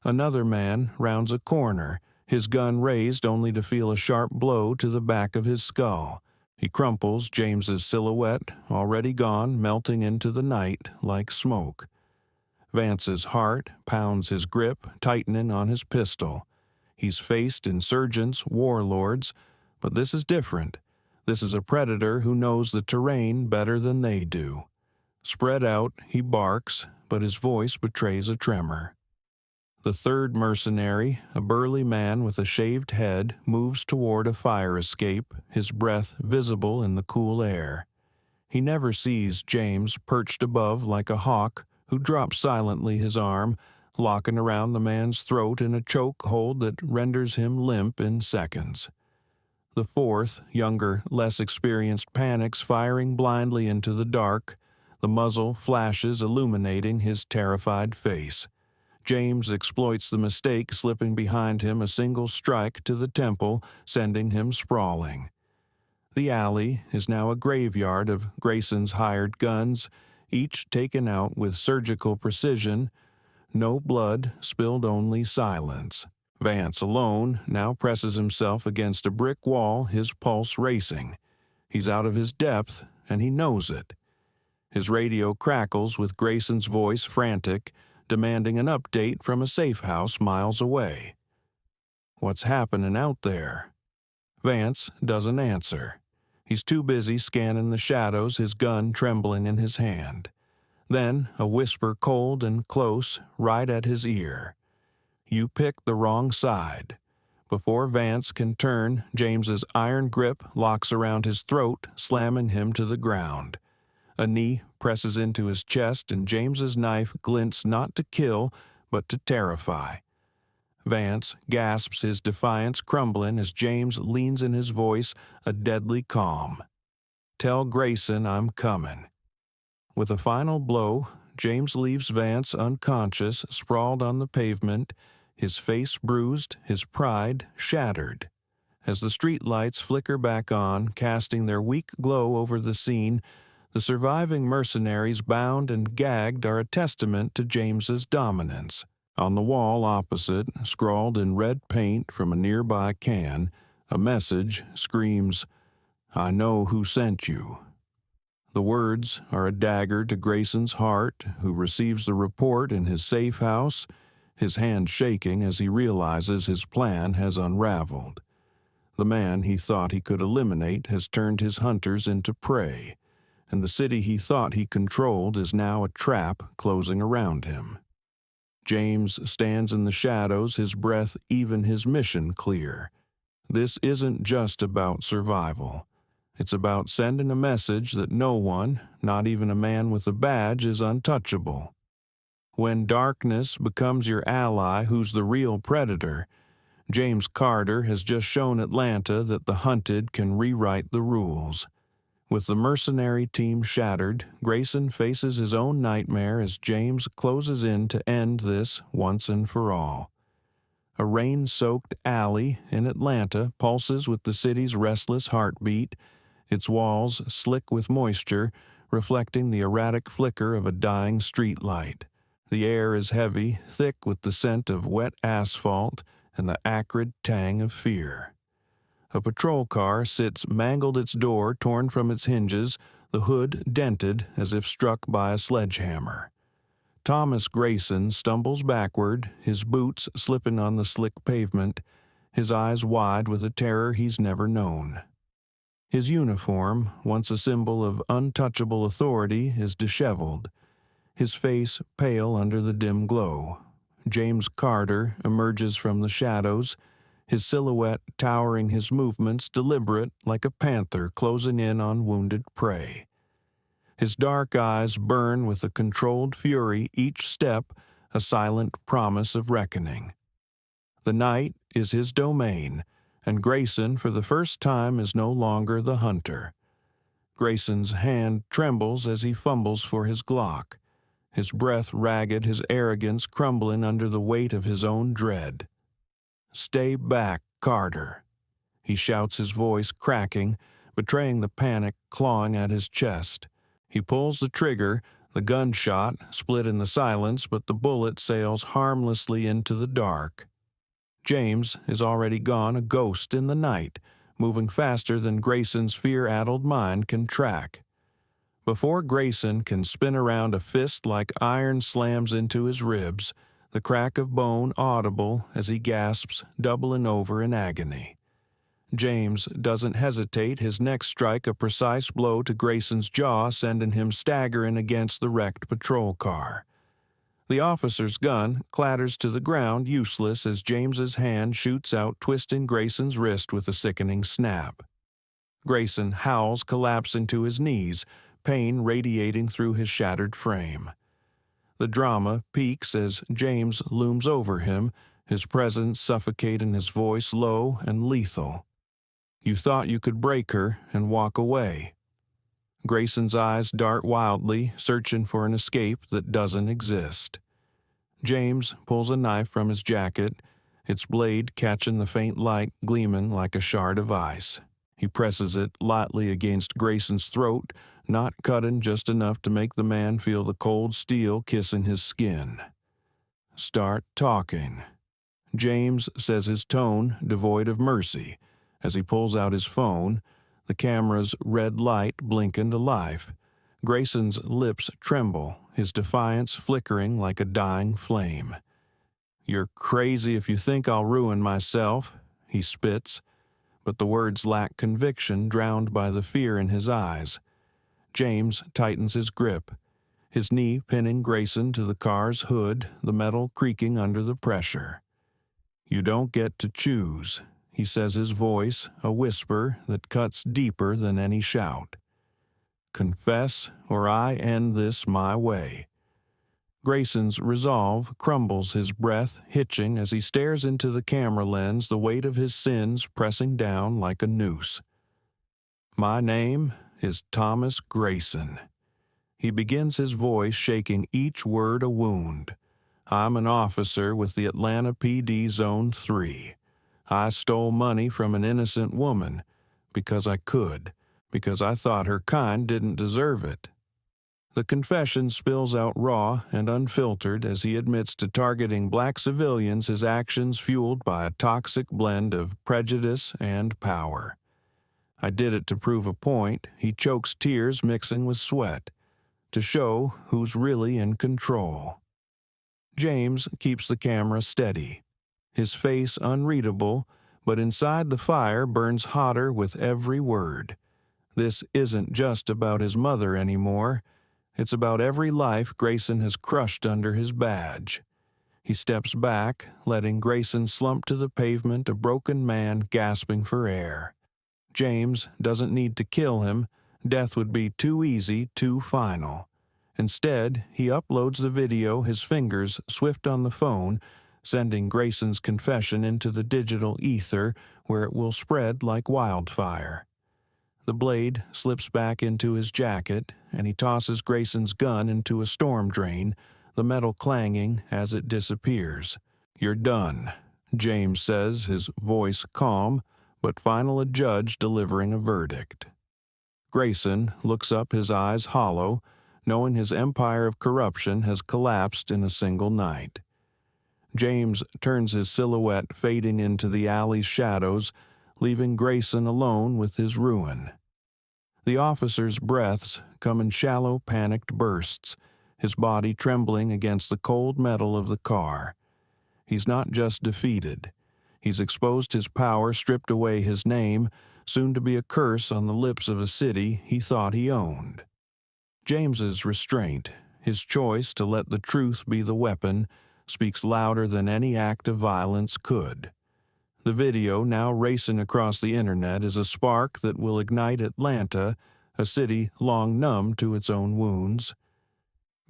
Another man rounds a corner, his gun raised only to feel a sharp blow to the back of his skull. He crumples James's silhouette, already gone, melting into the night like smoke. Vance's heart pounds his grip, tightening on his pistol. He's faced insurgents, warlords, but this is different. This is a predator who knows the terrain better than they do. Spread out, he barks, but his voice betrays a tremor. The third mercenary, a burly man with a shaved head, moves toward a fire escape, his breath visible in the cool air. He never sees James perched above like a hawk, who drops silently his arm, locking around the man's throat in a choke hold that renders him limp in seconds. The fourth, younger, less experienced, panics, firing blindly into the dark, the muzzle flashes illuminating his terrified face. James exploits the mistake, slipping behind him a single strike to the temple, sending him sprawling. The alley is now a graveyard of Grayson's hired guns, each taken out with surgical precision. No blood, spilled only silence. Vance alone now presses himself against a brick wall, his pulse racing. He's out of his depth, and he knows it. His radio crackles with Grayson's voice frantic, demanding an update from a safe house miles away. What's happening out there? Vance doesn't answer. He's too busy scanning the shadows, his gun trembling in his hand. Then a whisper cold and close, right at his ear. You picked the wrong side. Before Vance can turn, James's iron grip locks around his throat, slamming him to the ground. A knee presses into his chest, and James's knife glints not to kill, but to terrify. Vance gasps, his defiance crumbling as James leans in his voice, a deadly calm. Tell Grayson I'm coming. With a final blow, James leaves Vance unconscious, sprawled on the pavement, his face bruised, his pride shattered. As the street lights flicker back on, casting their weak glow over the scene, the surviving mercenaries bound and gagged are a testament to James's dominance. On the wall opposite, scrawled in red paint from a nearby can, a message screams, "I know who sent you." The words are a dagger to Grayson's heart, who receives the report in his safe house, his hand shaking as he realizes his plan has unraveled. The man he thought he could eliminate has turned his hunters into prey, and the city he thought he controlled is now a trap closing around him. James stands in the shadows, his breath even his mission clear. This isn't just about survival. It's about sending a message that no one, not even a man with a badge, is untouchable. When darkness becomes your ally, who's the real predator? James Carter has just shown Atlanta that the hunted can rewrite the rules. With the mercenary team shattered, Grayson faces his own nightmare as James closes in to end this once and for all. A rain-soaked alley in Atlanta pulses with the city's restless heartbeat, its walls slick with moisture, reflecting the erratic flicker of a dying streetlight. The air is heavy, thick with the scent of wet asphalt and the acrid tang of fear. A patrol car sits mangled, its door torn from its hinges, the hood dented as if struck by a sledgehammer. Thomas Grayson stumbles backward, his boots slipping on the slick pavement, his eyes wide with a terror he's never known. His uniform, once a symbol of untouchable authority, is disheveled, his face pale under the dim glow. James Carter emerges from the shadows, his silhouette towering, his movements deliberate like a panther closing in on wounded prey. His dark eyes burn with a controlled fury, each step a silent promise of reckoning. The night is his domain, and Grayson, for the first time, is no longer the hunter. Grayson's hand trembles as he fumbles for his Glock, his breath ragged, his arrogance crumbling under the weight of his own dread. "Stay back, Carter," he shouts, his voice cracking, betraying the panic clawing at his chest. He pulls the trigger, the gunshot split in the silence, but the bullet sails harmlessly into the dark. James is already gone, a ghost in the night, moving faster than Grayson's fear-addled mind can track. Before Grayson can spin around, a fist like iron slams into his ribs, the crack of bone audible as he gasps, doubling over in agony. James doesn't hesitate, his next strike a precise blow to Grayson's jaw, sending him staggering against the wrecked patrol car. The officer's gun clatters to the ground, useless, as James's hand shoots out, twisting Grayson's wrist with a sickening snap. Grayson howls, collapsing to his knees, pain radiating through his shattered frame. The drama peaks as James looms over him, his presence suffocating, his voice low and lethal. "You thought you could break her and walk away." Grayson's eyes dart wildly, searching for an escape that doesn't exist. James pulls a knife from his jacket, its blade catching the faint light, gleaming like a shard of ice. He presses it lightly against Grayson's throat, not cutting just enough to make the man feel the cold steel kissing his skin. "Start talking," James says, his tone devoid of mercy, as he pulls out his phone, the camera's red light blinking to life. Grayson's lips tremble, his defiance flickering like a dying flame. "You're crazy if you think I'll ruin myself," he spits, but the words lack conviction, drowned by the fear in his eyes. James tightens his grip, his knee pinning Grayson to the car's hood, the metal creaking under the pressure. "You don't get to choose," he says, his voice a whisper that cuts deeper than any shout. "Confess, or I end this my way." Grayson's resolve crumbles, his breath hitching as he stares into the camera lens, the weight of his sins pressing down like a noose. "My name is Thomas Grayson." He begins, his voice shaking, each word a wound. "I'm an officer with the Atlanta PD Zone 3. I stole money from an innocent woman because I could, because I thought her kind didn't deserve it." The confession spills out raw and unfiltered as he admits to targeting black civilians, his actions fueled by a toxic blend of prejudice and power. "I did it to prove a point," he chokes, tears mixing with sweat, "to show who's really in control." James keeps the camera steady, his face unreadable, but inside the fire burns hotter with every word. This isn't just about his mother anymore. It's about every life Grayson has crushed under his badge. He steps back, letting Grayson slump to the pavement, a broken man gasping for air. James doesn't need to kill him. Death would be too easy, too final. Instead, he uploads the video, his fingers swift on the phone, sending Grayson's confession into the digital ether where it will spread like wildfire. The blade slips back into his jacket, and he tosses Grayson's gun into a storm drain, the metal clanging as it disappears. "You're done," James says, his voice calm, but final, a judge delivering a verdict. Grayson looks up, his eyes hollow, knowing his empire of corruption has collapsed in a single night. James turns his silhouette fading into the alley's shadows, leaving Grayson alone with his ruin. The officer's breaths come in shallow, panicked bursts, his body trembling against the cold metal of the car. He's not just defeated. He's exposed his power, stripped away his name, soon to be a curse on the lips of a city he thought he owned. James's restraint, his choice to let the truth be the weapon, speaks louder than any act of violence could. The video now racing across the internet is a spark that will ignite Atlanta, a city long numb to its own wounds.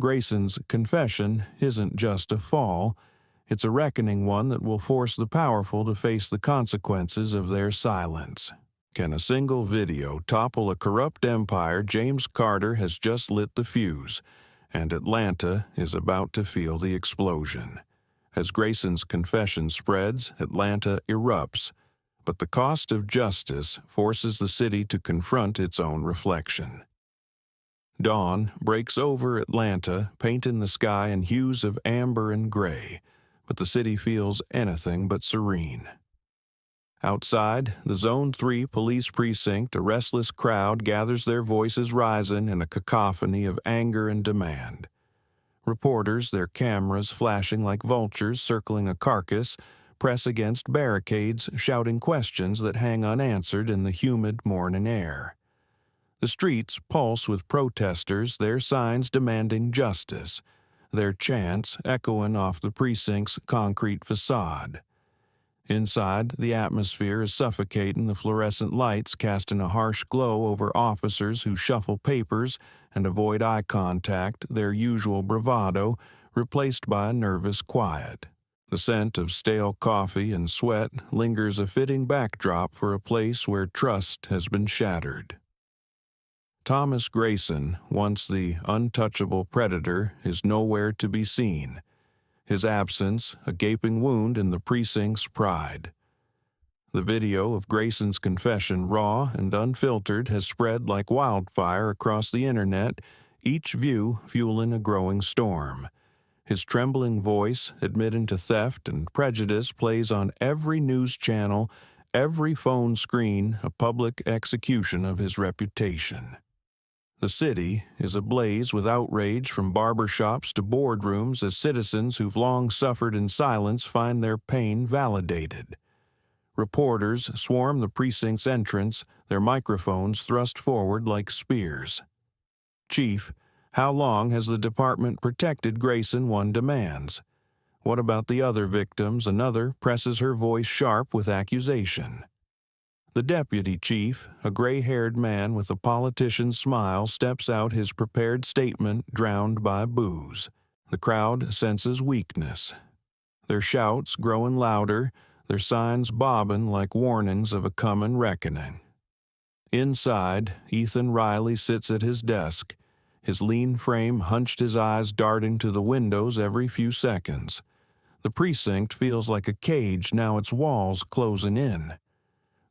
Grayson's confession isn't just a fall, it's a reckoning one that will force the powerful to face the consequences of their silence. Can a single video topple a corrupt empire? James Carter has just lit the fuse, and Atlanta is about to feel the explosion. As Grayson's confession spreads, Atlanta erupts, but the cost of justice forces the city to confront its own reflection. Dawn breaks over Atlanta, painting the sky in hues of amber and gray, but the city feels anything but serene. Outside, the Zone 3 police precinct, a restless crowd gathers, their voices rising in a cacophony of anger and demand. Reporters, their cameras flashing like vultures circling a carcass, press against barricades, shouting questions that hang unanswered in the humid morning air. The streets pulse with protesters, their signs demanding justice, their chants echoing off the precinct's concrete facade. Inside, the atmosphere is suffocating, the fluorescent lights casting a harsh glow over officers who shuffle papers and avoid eye contact, their usual bravado replaced by a nervous quiet. The scent of stale coffee and sweat lingers, a fitting backdrop for a place where trust has been shattered. Thomas Grayson, once the untouchable predator, is nowhere to be seen. His absence, a gaping wound in the precinct's pride. The video of Grayson's confession, raw and unfiltered, has spread like wildfire across the internet, each view fueling a growing storm. His trembling voice, admitting to theft and prejudice, plays on every news channel, every phone screen, a public execution of his reputation. The city is ablaze with outrage from barbershops to boardrooms as citizens who've long suffered in silence find their pain validated. Reporters swarm the precinct's entrance, their microphones thrust forward like spears. "Chief, how long has the department protected Grayson?" one demands. "What about the other victims?" another presses her voice sharp with accusation. The deputy chief, a gray-haired man with a politician's smile, steps out, his prepared statement drowned by boos. The crowd senses weakness. Their shouts growing louder, their signs bobbing like warnings of a coming reckoning. Inside, Ethan Riley sits at his desk, his lean frame hunched, his eyes darting to the windows every few seconds. The precinct feels like a cage, now its walls closing in.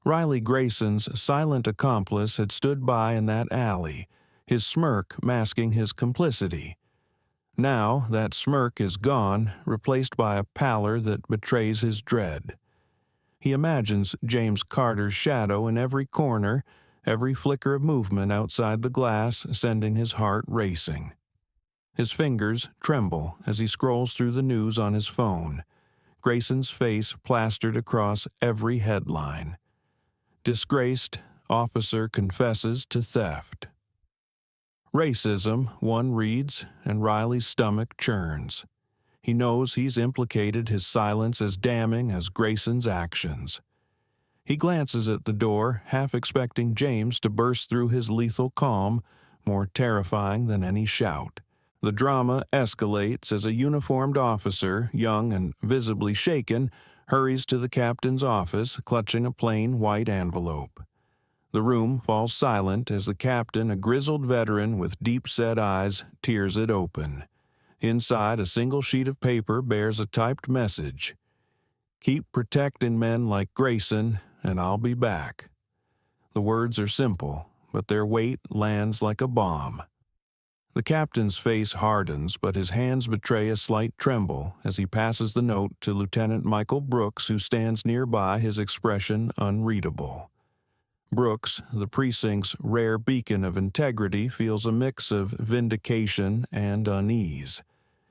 Riley Grayson's silent accomplice had stood by in that alley, his smirk masking his complicity. Now that smirk is gone, replaced by a pallor that betrays his dread. He imagines James Carter's shadow in every corner, every flicker of movement outside the glass sending his heart racing. His fingers tremble as he scrolls through the news on his phone, Grayson's face plastered across every headline. Disgraced officer confesses to theft. Racism, one reads, and Riley's stomach churns. He knows he's implicated, his silence as damning as Grayson's actions. He glances at the door, half expecting James to burst through his lethal calm, more terrifying than any shout. The drama escalates as a uniformed officer, young and visibly shaken, hurries to the captain's office, clutching a plain white envelope. The room falls silent as the captain, a grizzled veteran with deep-set eyes, tears it open. Inside, a single sheet of paper bears a typed message. "Keep protecting men like Grayson, and I'll be back." The words are simple, but their weight lands like a bomb. The captain's face hardens, but his hands betray a slight tremble as he passes the note to Lieutenant Michael Brooks, who stands nearby, his expression unreadable. Brooks, the precinct's rare beacon of integrity, feels a mix of vindication and unease.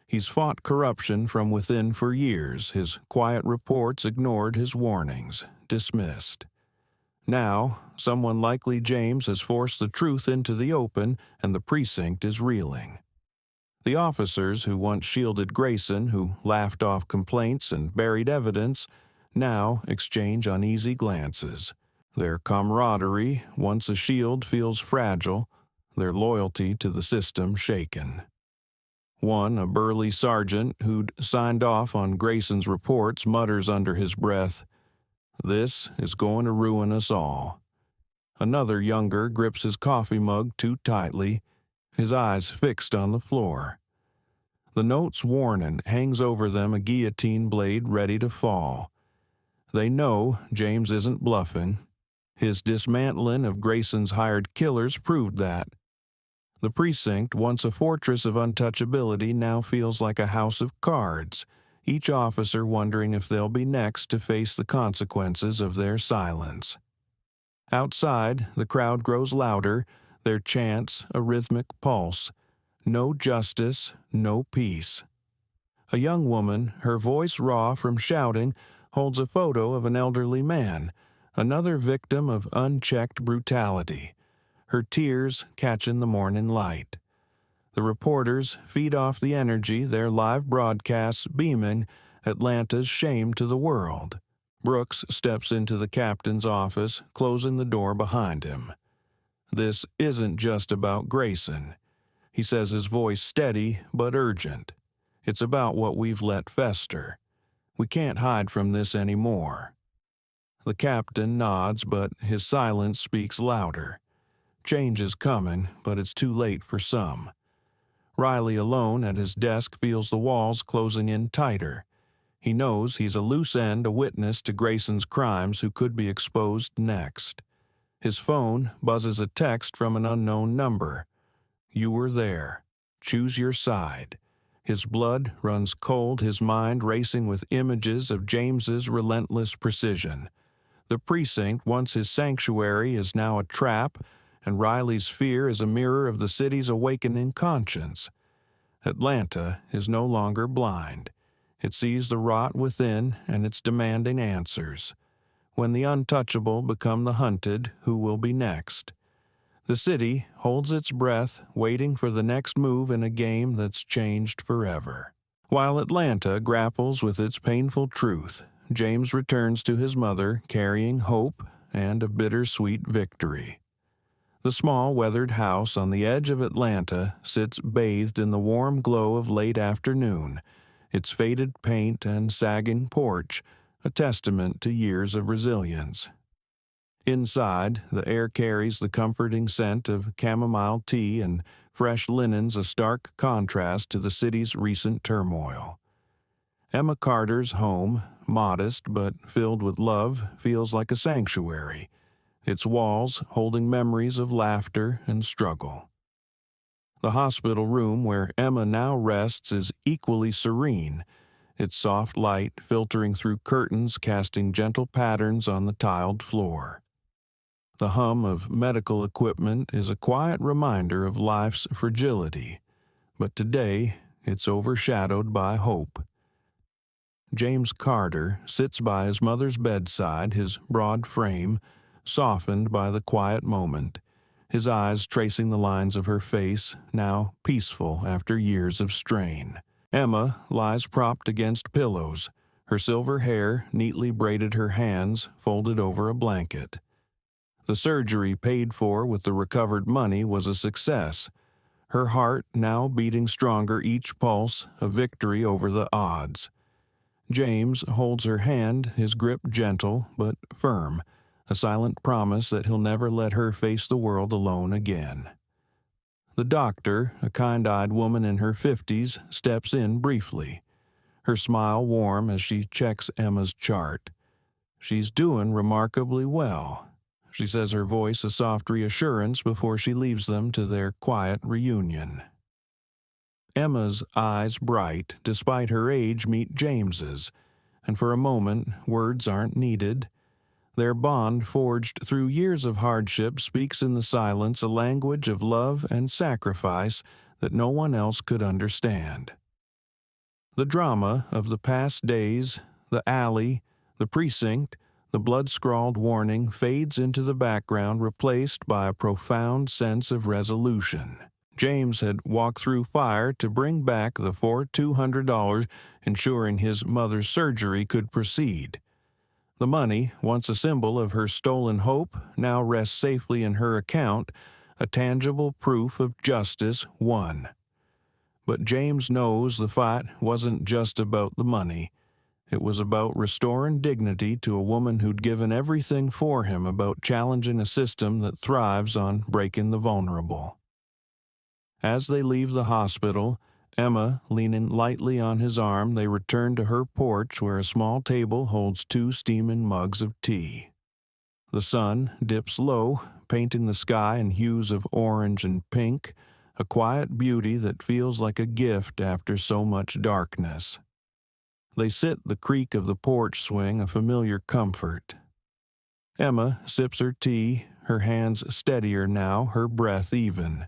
He's fought corruption from within for years, his quiet reports ignored, his warnings dismissed. Now, someone likely James has forced the truth into the open, and the precinct is reeling. The officers who once shielded Grayson, who laughed off complaints and buried evidence, now exchange uneasy glances. Their camaraderie, once a shield, feels fragile, their loyalty to the system shaken. One, a burly sergeant who'd signed off on Grayson's reports, mutters under his breath, "This is going to ruin us all." Another, younger, grips his coffee mug too tightly, his eyes fixed on the floor. The note's warning hangs over them, a guillotine blade ready to fall. They know James isn't bluffing. His dismantling of Grayson's hired killers proved that. The precinct, once a fortress of untouchability, now feels like a house of cards, each officer wondering if they'll be next to face the consequences of their silence. Outside, the crowd grows louder, their chants a rhythmic pulse. No justice, no peace. A young woman, her voice raw from shouting, holds a photo of an elderly man, another victim of unchecked brutality, her tears catching the morning light. The reporters feed off the energy, their live broadcasts beaming Atlanta's shame to the world. Brooks steps into the captain's office, closing the door behind him. "This isn't just about Grayson," he says, his voice steady but urgent. "It's about what we've let fester. We can't hide from this anymore." The captain nods, but his silence speaks louder. Change is coming, but it's too late for some. Riley, alone at his desk, feels the walls closing in tighter. He knows he's a loose end, a witness to Grayson's crimes who could be exposed next. His phone buzzes a text from an unknown number. "You were there. Choose your side." His blood runs cold, his mind racing with images of James's relentless precision. The precinct, once his sanctuary, is now a trap, and Riley's fear is a mirror of the city's awakening conscience. Atlanta is no longer blind. It sees the rot within, and it's demanding answers. When the untouchable become the hunted, who will be next? The city holds its breath, waiting for the next move in a game that's changed forever. While Atlanta grapples with its painful truth, James returns to his mother carrying hope and a bittersweet victory. The small, weathered house on the edge of Atlanta sits bathed in the warm glow of late afternoon, its faded paint and sagging porch a testament to years of resilience. Inside, the air carries the comforting scent of chamomile tea and fresh linens, a stark contrast to the city's recent turmoil. Emma Carter's home, modest but filled with love, feels like a sanctuary, its walls holding memories of laughter and struggle. The hospital room where Emma now rests is equally serene, its soft light filtering through curtains casting gentle patterns on the tiled floor. The hum of medical equipment is a quiet reminder of life's fragility, but today it's overshadowed by hope. James Carter sits by his mother's bedside, his broad frame softened by the quiet moment, his eyes tracing the lines of her face, now peaceful after years of strain. Emma lies propped against pillows, her silver hair neatly braided, her hands folded over a blanket. The surgery paid for with the recovered money was a success, her heart now beating stronger, each pulse a victory over the odds. James holds her hand, his grip gentle but firm, a silent promise that he'll never let her face the world alone again. The doctor, a kind-eyed woman in her 50s, steps in briefly, her smile warm as she checks Emma's chart. "She's doing remarkably well," she says, her voice a soft reassurance before she leaves them to their quiet reunion. Emma's eyes bright, despite her age, meet James's, and for a moment words aren't needed. Their bond, forged through years of hardship, speaks in the silence a language of love and sacrifice that no one else could understand. The drama of the past days, the alley, the precinct, the blood-scrawled warning fades into the background, replaced by a profound sense of resolution. James had walked through fire to bring back the $200, ensuring his mother's surgery could proceed. The money, once a symbol of her stolen hope, now rests safely in her account, a tangible proof of justice won. But James knows the fight wasn't just about the money. It was about restoring dignity to a woman who'd given everything for him, about challenging a system that thrives on breaking the vulnerable. As they leave the hospital, Emma leaning lightly on his arm, they return to her porch where a small table holds 2 steaming mugs of tea. The sun dips low, painting the sky in hues of orange and pink, a quiet beauty that feels like a gift after so much darkness. They sit the creak of the porch swing, a familiar comfort. Emma sips her tea, her hands steadier now, her breath even.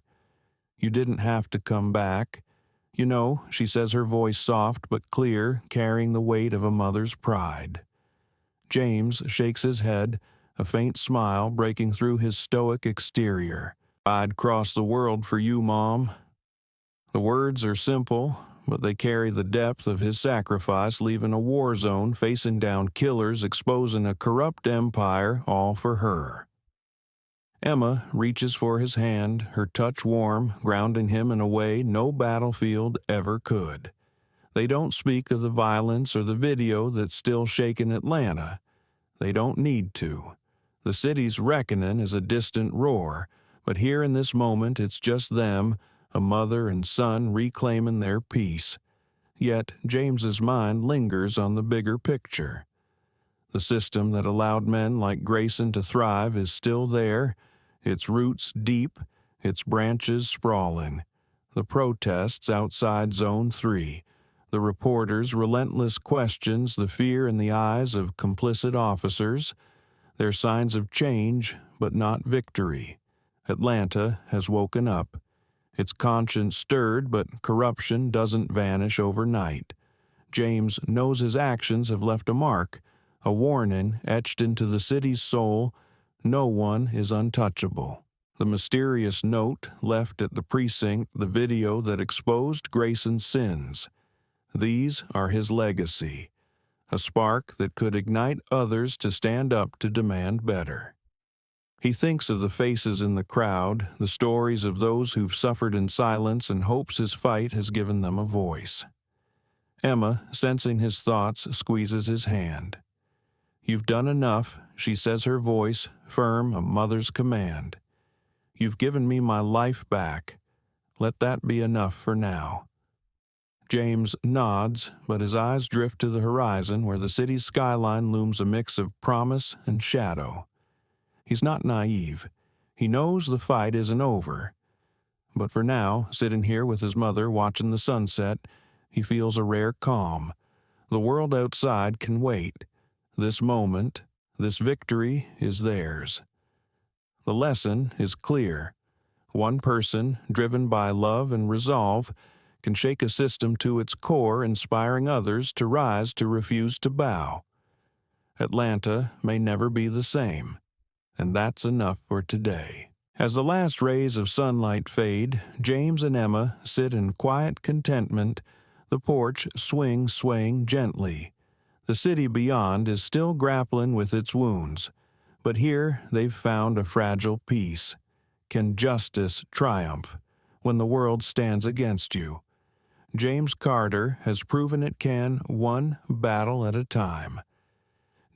"You didn't have to come back. You know," she says, her voice soft but clear, carrying the weight of a mother's pride. James shakes his head, a faint smile breaking through his stoic exterior. "I'd cross the world for you, Mom." The words are simple, but they carry the depth of his sacrifice, leaving a war zone, facing down killers, exposing a corrupt empire, all for her. Emma reaches for his hand, her touch warm, grounding him in a way no battlefield ever could. They don't speak of the violence or the video that's still shaking Atlanta. They don't need to. The city's reckoning is a distant roar, but here in this moment it's just them, a mother and son reclaiming their peace. Yet James's mind lingers on the bigger picture. The system that allowed men like Grayson to thrive is still there, its roots deep, its branches sprawling. The protests outside Zone 3, the reporters' relentless questions, the fear in the eyes of complicit officers, they're signs of change, but not victory. Atlanta has woken up. Its conscience stirred, but corruption doesn't vanish overnight. James knows his actions have left a mark, a warning etched into the city's soul: no one is untouchable. The mysterious note left at the precinct, the video that exposed Grayson's sins. These are his legacy, a spark that could ignite others to stand up to demand better. He thinks of the faces in the crowd, the stories of those who've suffered in silence, and hopes his fight has given them a voice. Emma, sensing his thoughts, squeezes his hand. "You've done enough," she says, her voice firm, a mother's command. "You've given me my life back. Let that be enough for now." James nods, but his eyes drift to the horizon where the city's skyline looms a mix of promise and shadow. He's not naive. He knows the fight isn't over. But for now, sitting here with his mother watching the sunset, he feels a rare calm. The world outside can wait. This moment, this victory is theirs. The lesson is clear. One person, driven by love and resolve, can shake a system to its core, inspiring others to rise, to refuse to bow. Atlanta may never be the same. And that's enough for today. As the last rays of sunlight fade, James and Emma sit in quiet contentment, the porch swaying gently. The city beyond is still grappling with its wounds, but here they've found a fragile peace. Can justice triumph when the world stands against you? James Carter has proven it can, one battle at a time.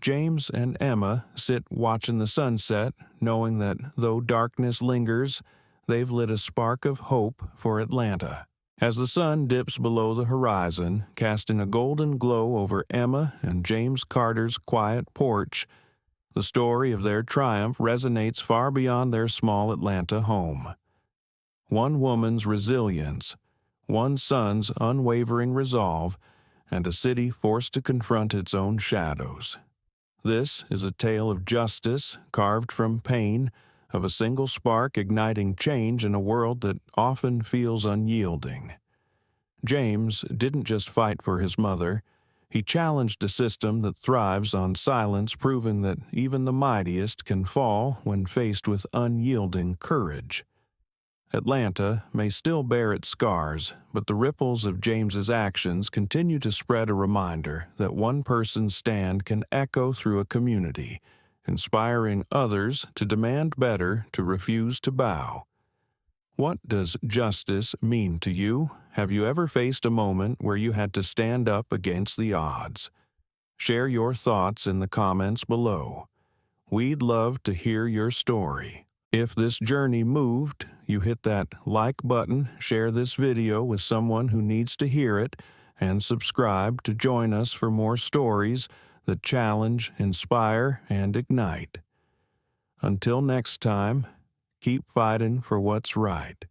James and Emma sit watching the sunset, knowing that though darkness lingers, they've lit a spark of hope for Atlanta. As the sun dips below the horizon, casting a golden glow over Emma and James Carter's quiet porch, the story of their triumph resonates far beyond their small Atlanta home. One woman's resilience, one son's unwavering resolve, and a city forced to confront its own shadows. This is a tale of justice carved from pain, of a single spark igniting change in a world that often feels unyielding. James didn't just fight for his mother. He challenged a system that thrives on silence, proving that even the mightiest can fall when faced with unyielding courage. Atlanta may still bear its scars, but the ripples of James's actions continue to spread a reminder that one person's stand can echo through a community, inspiring others to demand better, to refuse to bow. What does justice mean to you? Have you ever faced a moment where you had to stand up against the odds? Share your thoughts in the comments below. We'd love to hear your story. If this journey moved, you hit that like button, share this video with someone who needs to hear it, and subscribe to join us for more stories that challenge, inspire, and ignite. Until next time, keep fighting for what's right.